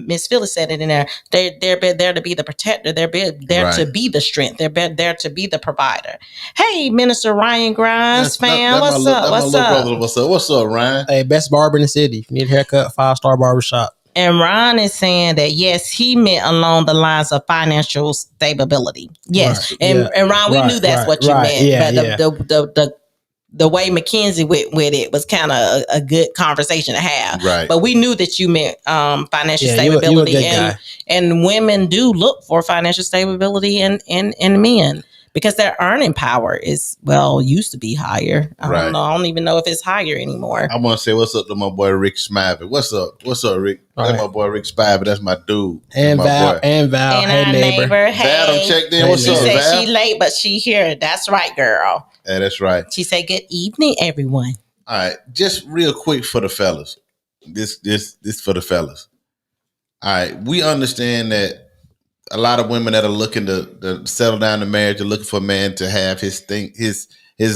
Miss Phyllis said it in there. They're there to be the protector. They're there to be the strength. They're there to be the provider. Hey, Minister Ryan Grimes, fam, what's up? What's up, Ryan? Hey, best barber in the city. If you need a haircut, 5-star barbershop. And Ron is saying that, yes, he meant along the lines of financial stability. Yes. Right. And Ron, we knew that's what you meant. Yeah, but the way Mackenzie went with it was kind of a good conversation to have. Right. But we knew that you meant financial stability. And women do look for financial stability in men. Because their earning power used to be higher. I don't know. I don't even know if it's higher anymore. I want to say what's up to my boy Rick Smivey. What's up, Rick? That's my boy Rick Smivey. That's my dude. And Val. And hey, our neighbor. Hey. Val, checked in. What's up, Val? She said she late, but she here. That's right, girl. Yeah, that's right. She said, "Good evening, everyone." All right, just real quick for the fellas. This for the fellas. All right, we understand that. A lot of women that are looking to settle down in marriage are looking for a man to have his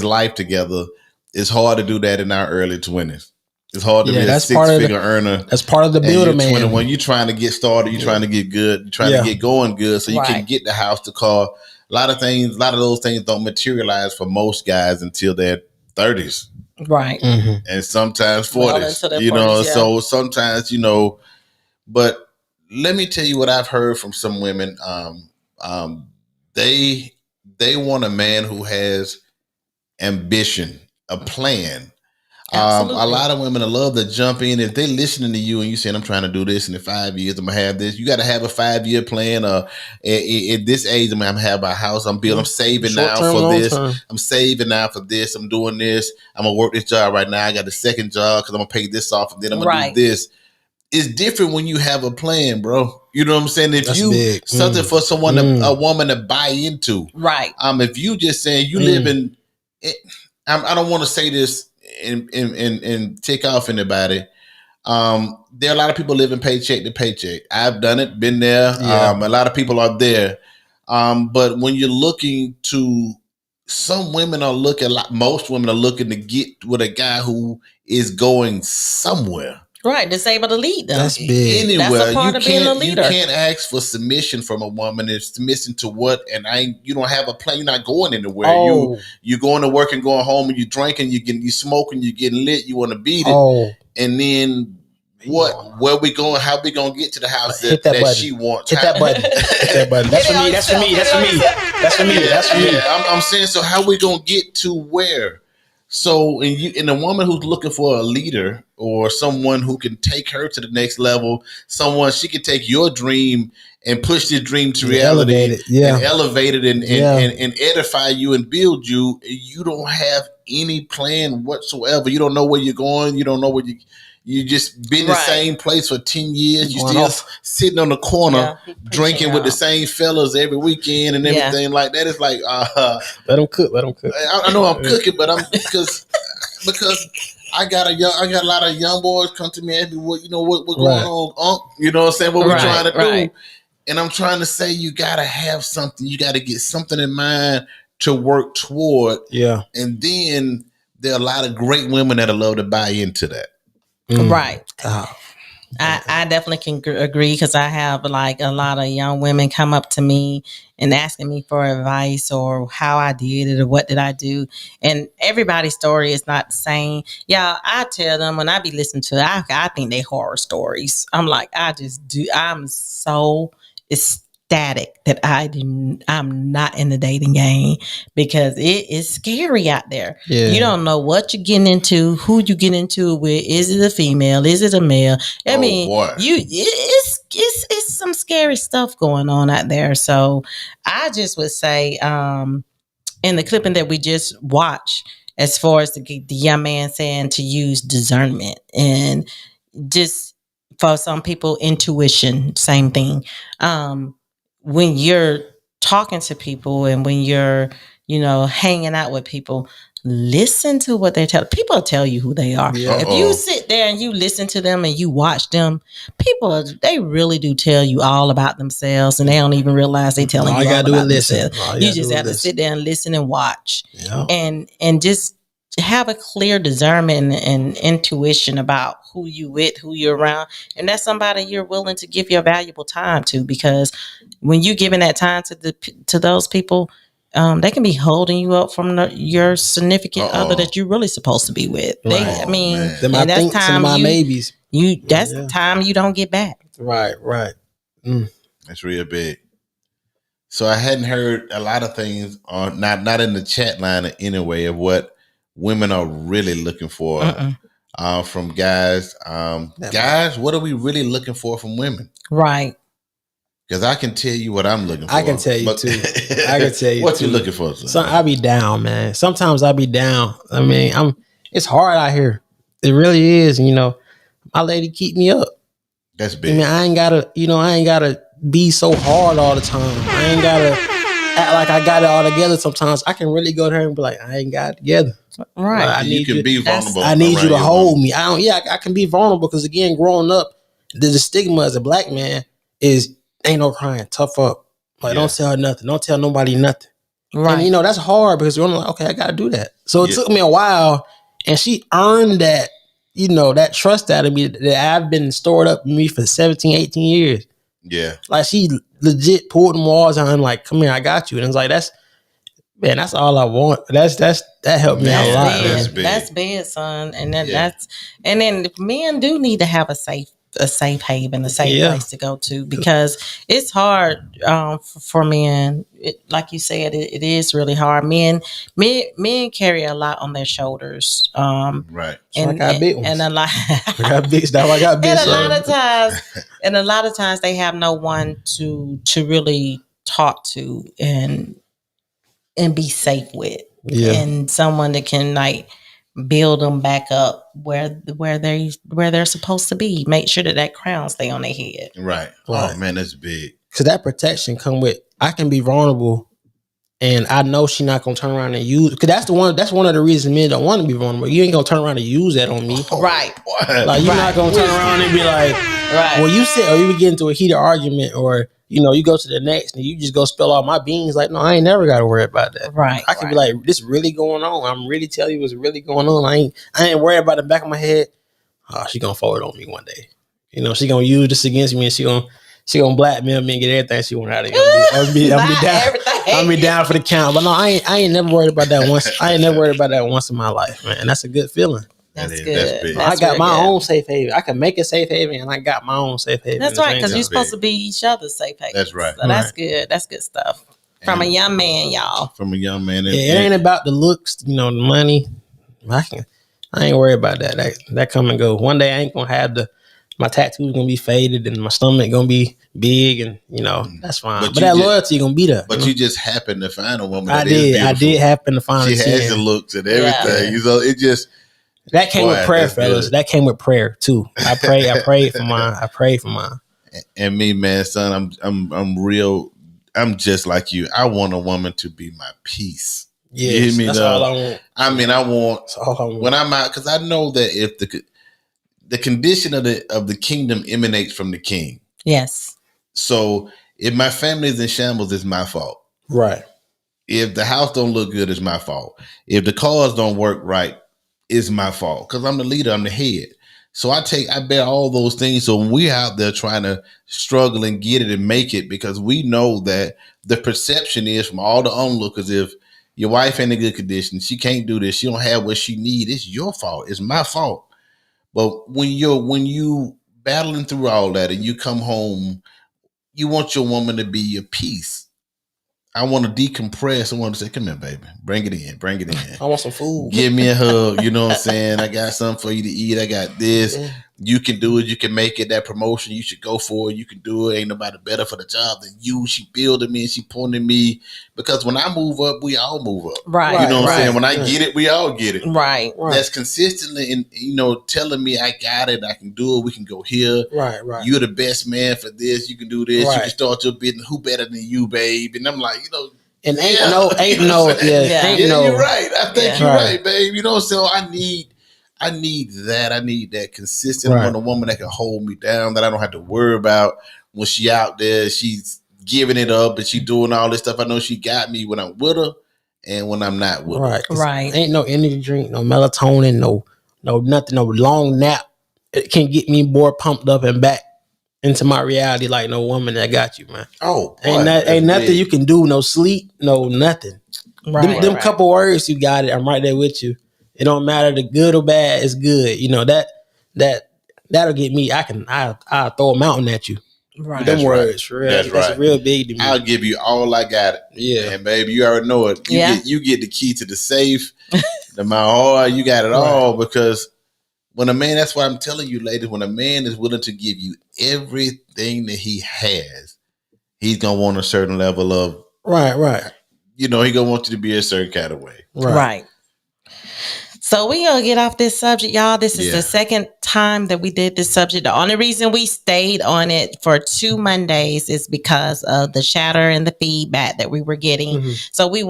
life together. It's hard to do that in our early 20s. It's hard to be a 6-figure earner. That's part of the builder, man. 21, you're trying to get started, you're trying to get good, you're trying to get going good, so you can get the house, the car. A lot of those things don't materialize for most guys until their 30s. Right. Mm-hmm. And sometimes 40s. So sometimes, but let me tell you what I've heard from some women. They want a man who has ambition, a plan. A lot of women love to jump in. If they're listening to you and you saying, I'm trying to do this, and in 5 years I'm gonna have this, you got to have a 5-year plan. At this age, I'm gonna have my house. I'm saving now for this. I'm saving now for this. I'm doing this. I'm gonna work this job right now. I got the second job because I'm gonna pay this off, and then I'm gonna do this. It's different when you have a plan, bro. You know what I'm saying? If something for someone, a woman to buy into, right? If you just saying you live in, I don't want to say this and tick off anybody. There are a lot of people living paycheck to paycheck. I've done it, been there. Yeah. A lot of people are there. But when you're looking to, most women are looking to get with a guy who is going somewhere. Right, that's able to lead them. That's big. Anywhere. That's a part of being a leader. You can't ask for submission from a woman. It's submission to what? And you don't have a plan. You're not going anywhere. You're going to work and going home, and you're drinking, you smoking, you're getting lit. You want to beat it, and then what? Where we going? How we gonna get to the house that she wants? Hit that button. Hit that button. That's for me. Yeah, I'm saying. So how we gonna get to where? So, and a woman who's looking for a leader or someone who can take her to the next level, she can take your dream and push this dream to reality, and elevate it and edify you and build you. You don't have any plan whatsoever. You don't know where you're going. You don't know where you just been in the same place for 10 years. You still sitting on the corner drinking with the same fellas every weekend and everything like that. It's like let them cook. I know I'm cooking, but I'm because I got a lot of young boys come to me every week. What going on? You know what I'm saying? What we're trying to do, and I'm trying to say you got to have something. You got to get something in mind to work toward. Yeah, and then there are a lot of great women that love to buy into that. Right. I definitely can agree because I have like a lot of young women come up to me and asking me for advice or how I did it or what did I do. And everybody's story is not the same. Yeah, I tell them when I be listening to it, I think they horror stories. I'm like, I'm so ecstatic that I'm not in the dating game because it is scary out there. Yeah. You don't know what you're getting into, who you get into with. Is it a female? Is it a male? I mean, it's some scary stuff going on out there. So I just would say, in the clipping that we just watched, as far as the young man saying to use discernment and just for some people, intuition, same thing. When you're talking to people and when you're, hanging out with people, listen to what they tell. People tell you who they are. Yeah. If you sit there and you listen to them and you watch them, they really do tell you all about themselves and they don't even realize they're telling you all about themselves. You just have to sit there and listen and watch and just have a clear discernment and intuition about who you with, who you're around. And that's somebody you're willing to give your valuable time to, because when you're giving that time to those people, they can be holding you up from your significant other that you're really supposed to be with. Right. That's time babies. That's time you don't get back. Right. That's real big. So I hadn't heard a lot of things on not in the chat line anyway of what women are really looking for from guys. Guys, what are we really looking for from women? Right. Because I can tell you what I'm looking for. I can tell you too. I can tell you what you looking for. So I be down, man. Sometimes I be down. I mean, it's hard out here. It really is. You know, my lady keep me up. That's big. I mean, I ain't gotta be so hard all the time. I ain't gotta act like I got it all together. Sometimes I can really go there and be like, I ain't got it together. Right. I need you to be vulnerable. I need you to hold me. I can be vulnerable because again, growing up, the stigma as a black man is ain't no crying, tough up. Like don't tell her nothing. Don't tell nobody nothing. Right. And that's hard because you're like, okay, I gotta do that. So it took me a while, and she earned that, that trust out of me that I've been stored up in me for 17, 18 years. Yeah. Like she legit pulled them walls out and like, come here, I got you. And it's like that's all I want. That helped me out a lot. That's big, son. And then then men do need to have a safe haven, a safe place to go to, because it's hard for men. Like you said, it is really hard. Men carry a lot on their shoulders. Right. So I got big ones. And a lot. I got big. Now I got big. And a lot of times they have no one to really talk to and be safe with. Yeah. And someone that can like build them back up where they're supposed to be. Make sure that crown stay on their head. Right. Oh man, that's big. Because that protection come with, I can be vulnerable, and I know she's not gonna turn around and use. Because that's one of the reasons men don't want to be vulnerable. You ain't gonna turn around and use that on me, right? Like you're not gonna turn around and be like, right. Well, you said, or you would get into a heated argument, or you go to the next and you just go spill all my beans. Like, no, I ain't never got to worry about that. Right. I can be like, this really going on. I'm really telling you what's really going on. I ain't worried about the back of my head. Oh, she gonna forward on me one day. She gonna use this against me, and she gonna blackmail me and get everything she want out of me. I'll be down for the count. But no, I ain't never worried about that once. I ain't never worried about that once in my life, man. And that's a good feeling. That's good. I got my own safe haven. I can make a safe haven, and I got my own safe haven. That's right, because you're supposed to be each other's safe haven. That's right. So that's good. That's good stuff. From a young man, y'all. From a young man. It ain't about the looks, the money. I ain't worried about that. That come and go. One day I ain't gonna have my tattoo's gonna be faded and my stomach gonna be big, and that's fine. But that loyalty gonna be there. But you just happen to find a woman. I did happen to find. She has the looks and everything. Yeah. It just. That came with prayer, fellas. Good. That came with prayer too. I prayed for mine. And me, man, son, I'm real. I'm just like you. I want a woman to be my peace. Yeah, you hear me? That's all I want. I mean, I want when I'm out, because I know that if the condition of the kingdom emanates from the king. Yes. So if my family is in shambles, it's my fault. Right. If the house don't look good, it's my fault. If the cars don't work right, it's my fault, because I'm the leader, I'm the head. So I bear all those things. So when we're out there trying to struggle and get it and make it, because we know that the perception is from all the onlookers, if your wife ain't in good condition, she can't do this, she don't have what she need, it's your fault, it's my fault. But when you battling through all that and you come home, you want your woman to be your peace. I want to decompress. I want to say, come here, baby. Bring it in. I want some food. Give me a hug. You know what I'm saying? I got something for you to eat. I got this. Yeah. You can do it. You can make it. That promotion, you should go for it. You can do it. Ain't nobody better for the job than you. She building me and she pointing me. Because when I move up, we all move up. Right. You know what I'm saying? When I get it, we all get it. Right. That's consistently telling me I got it. I can do it. We can go here. Right. You're the best man for this. You can do this. Right. You can start your business. Who better than you, babe? And I'm like, and ain't you're right. I think you're right, babe. So I need that. I need that consistent woman that can hold me down, that I don't have to worry about when she out there, she's giving it up and she doing all this stuff. I know she got me when I'm with her and when I'm not with her. Right. Ain't no energy drink, no melatonin, no nothing, no long nap. It can get me more pumped up and back into my reality like no woman that got you, man. Oh, boy, ain't nothing you can do, no sleep, no nothing. Them couple words, you got it. I'm right there with you. It don't matter the good or bad. It's good. You know that'll get me. I'll throw a mountain at you. Right. Them words, for real. That's real big to me. I'll give you all I got. Yeah. And baby, you already know it. You get the key to the safe. My heart, you got it all, because when a man, that's why I'm telling you, ladies, when a man is willing to give you everything that he has, he's gonna want a certain level of right. You know, he gonna want you to be a certain kind of way. Right. So we gonna get off this subject, y'all. This is the second time that we did this subject. The only reason we stayed on it for 2 Mondays is because of the chatter and the feedback that we were getting. Mm-hmm. So we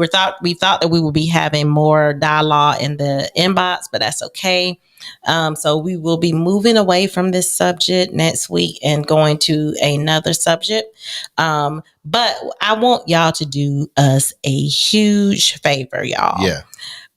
thought that we would be having more dialogue in the inbox, but that's okay. So we will be moving away from this subject next week and going to another subject. But I want y'all to do us a huge favor, y'all. Yeah.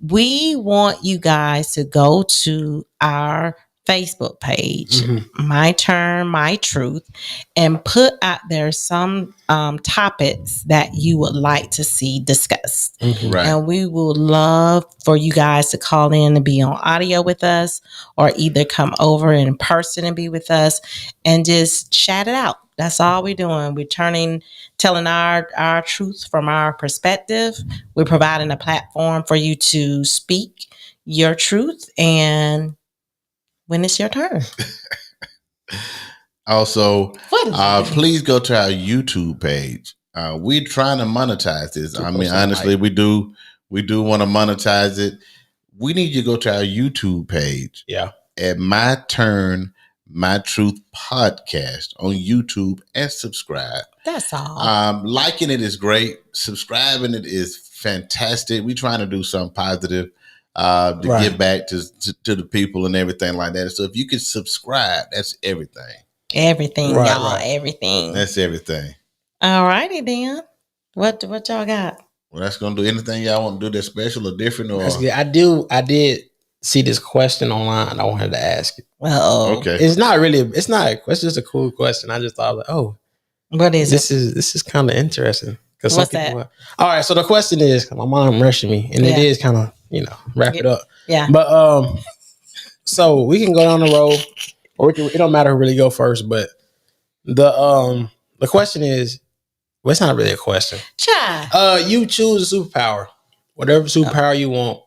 We want you guys to go to our Facebook page, My Turn, My Truth, and put out there some topics that you would like to see discussed. Right. And we would love for you guys to call in and be on audio with us, or either come over in person and be with us and just chat it out. That's all we're doing. We're telling our truth from our perspective. We're providing a platform for you to speak your truth, and when it's your turn. Also, please go to our YouTube page. We're trying to monetize this. I mean, honestly, we do want to monetize it. We need you to go to our YouTube page. Yeah. At My Turn, My Truth podcast on YouTube, and subscribe. That's all. Liking it is great. Subscribing it is fantastic. We're trying to do something positive to give back to the people and everything like that. So if you could subscribe, that's everything. Everything, y'all. Everything. That's everything. All righty then. What y'all got? Well, that's gonna do anything y'all want to do that's special or different, or that's good. I did see this question online. I wanted to ask it. Okay. It's not a question. It's just a cool question. I just thought, what is this? This is kind of interesting. What's that? All right. So the question is, my mom rushing me, and it is kind of wrap it up. Yeah. But so we can go down the road, or it don't matter who really go first. But the question is, well, it's not really a question. You choose a superpower, whatever superpower you want.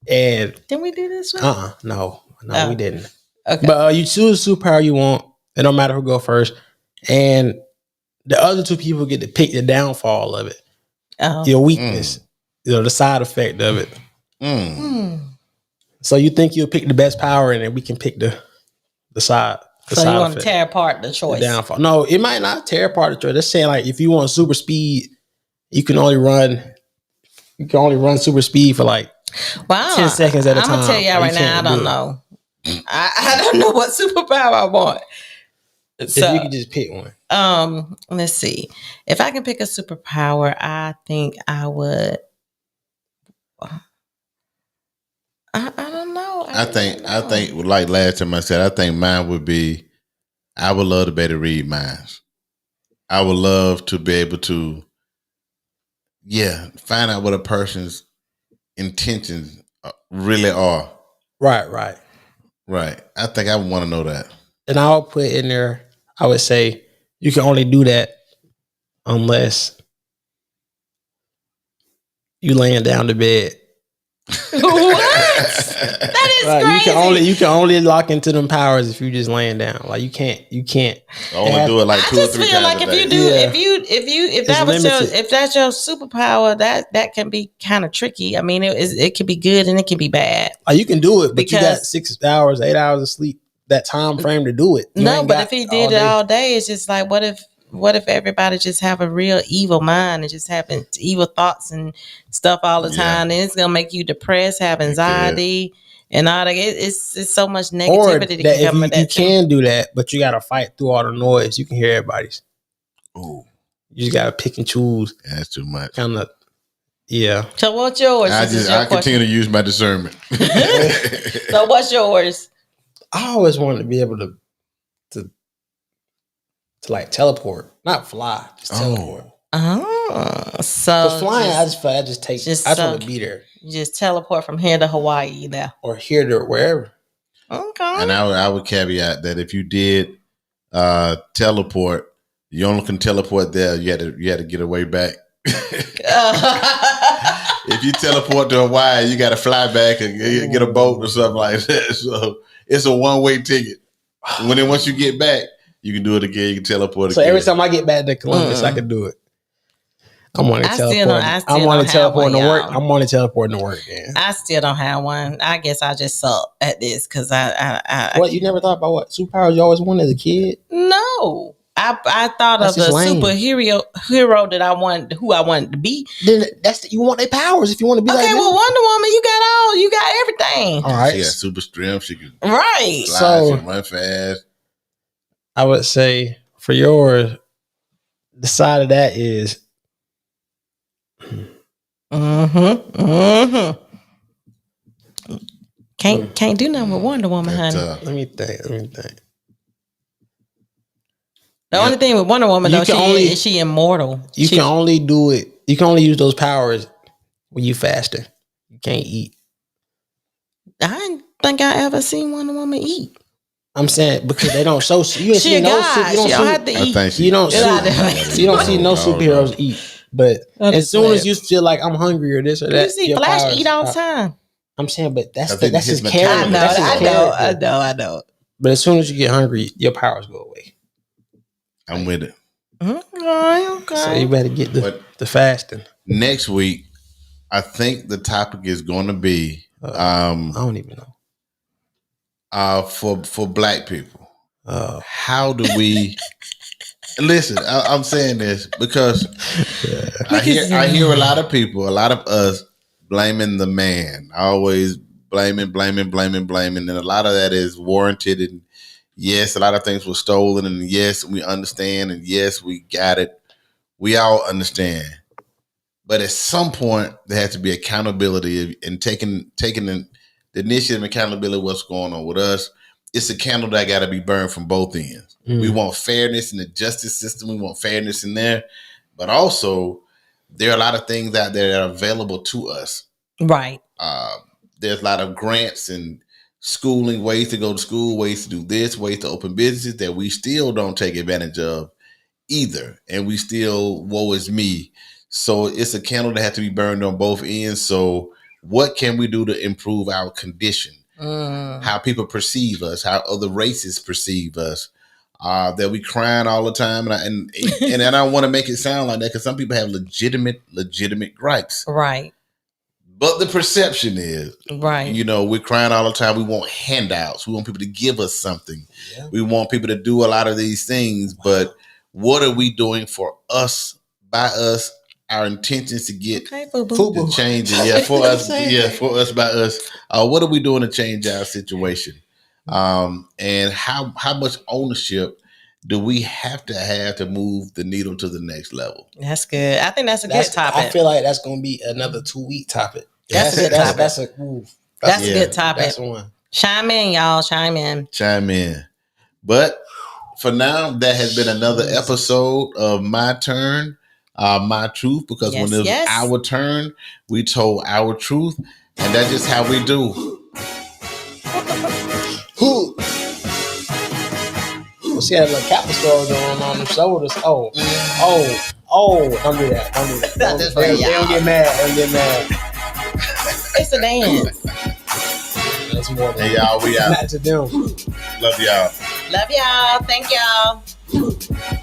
And didn't we do this one? No, we didn't. Okay. But you choose a superpower you want. It don't matter who go first. And the other two people get to pick the downfall of it. Your weakness. The side effect of it. So you think you'll pick the best power, and then we can pick the side. So you want to tear apart the choice? The downfall. No, it might not tear apart the choice. They're saying, like, if you want super speed, you can only run super speed for like 10 seconds at a time. I'm gonna tell y'all right now, I don't know. I don't know what superpower I want. So if you could just pick one. Let's see. If I can pick a superpower, I think I would. I don't know. I think like last time I said, I think mine would be, I would love to be able to read minds. I would love to be able to, find out what a person's intentions really are. Right. I think I would want to know that. And I'll put in there, I would say you can only do that unless you laying down to bed. What? That is crazy. You can only lock into them powers if you just laying down. Like you can't. I only do it like 2 or 3 times. I just feel like if that's your superpower, that can be kind of tricky. I mean, it can be good and it can be bad. You can do it, but you got 6 hours, 8 hours of sleep. That time frame to do it. No, but if he did it all day, it's just like, what if everybody just have a real evil mind and just having evil thoughts and stuff all the time? And it's gonna make you depressed, have anxiety, and all that. It's so much negativity that can come with that. You can do that, but you gotta fight through all the noise. You can hear everybody's. Oh, you just gotta pick and choose. Yeah, that's too much. Kind of. Yeah. So what's yours? I continue to use my discernment. So what's yours? I always wanted to be able to like teleport, not fly, just teleport. So flying, I just want to be there. You just teleport from here to Hawaii there, or here to wherever. Okay. And I would caveat that if you did teleport, you only can teleport there. You had to get away back. If you teleport to Hawaii, you got to fly back and get a boat or something like that. So it's a one-way ticket. Once you get back, you can do it again. You can teleport again. So every time I get back to Columbus, I can do it. I'm on to teleport. I'm on to teleporting to work. I'm on to teleporting to work. Man. I still don't have one. I guess I just suck at this because I. What, you never thought about what superpowers you always wanted as a kid? No, I thought that's of the superhero that I wanted, who I wanted to be. Then you want their powers if you want to be. Okay, like well, Wonder Woman, you got everything. All right, she got super strength. She can right. Fly, she can run fast. I would say for yours, the side of that is. Can't do nothing with Wonder Woman, honey. Let me think. The only thing with Wonder Woman, though, is she immortal. You can only do it. You can only use those powers when you fasting. You can't eat. I didn't think I ever seen Wonder Woman eat. I'm saying because they don't show. You ain't she see no. She don't have to eat. You don't see no superheroes eat. But as soon as you feel like I'm hungry or this or that, you see Flash eat all the time. I'm saying, but that's his character. I know. But as soon as you get hungry, your powers go away. I'm with it. Okay. So you better get the fasting. Next week, I think the topic is going to be I don't even know. For Black people. How do we listen? I'm saying this because I hear a lot of people, a lot of us blaming the man, always blaming, and a lot of that is warranted. And yes, a lot of things were stolen, and yes, we understand, and yes, we got it. We all understand, but at some point, there has to be accountability and taking the initiative and accountability of what's going on with us. It's a candle that got to be burned from both ends. We want fairness in the justice system. We want fairness in there, but also there are a lot of things out there that are available to us. Right. There's a lot of grants and schooling, ways to go to school, ways to do this, ways to open businesses that we still don't take advantage of either. And we still, woe is me. So it's a candle that has to be burned on both ends. So what can we do to improve our condition? How people perceive us, how other races perceive us, that we crying all the time. And I don't want to make it sound like that because some people have legitimate gripes. Right. But the perception is, right. We're crying all the time. We want handouts. We want people to give us something. Yeah. We want people to do a lot of these things. Wow. But what are we doing for us, by us, our intentions to get to change it? Yeah, for us. Yeah, for us, by us. What are we doing to change our situation? And how much ownership do we have to move the needle to the next level? That's good. I think that's a good topic. I feel like that's going to be another 2-week topic. That's a good topic. That's a good topic. That's one. Chime in, y'all. Chime in. But for now, that has been another episode of My Turn, My Truth, because when it was our turn, we told our truth, and that's just how we do. Who? See that little Kappa store going on the shoulders. Oh, don't do that. They don't get mad. It's a dance. That's more than y'all, we out. Not to them. Love y'all. Thank y'all.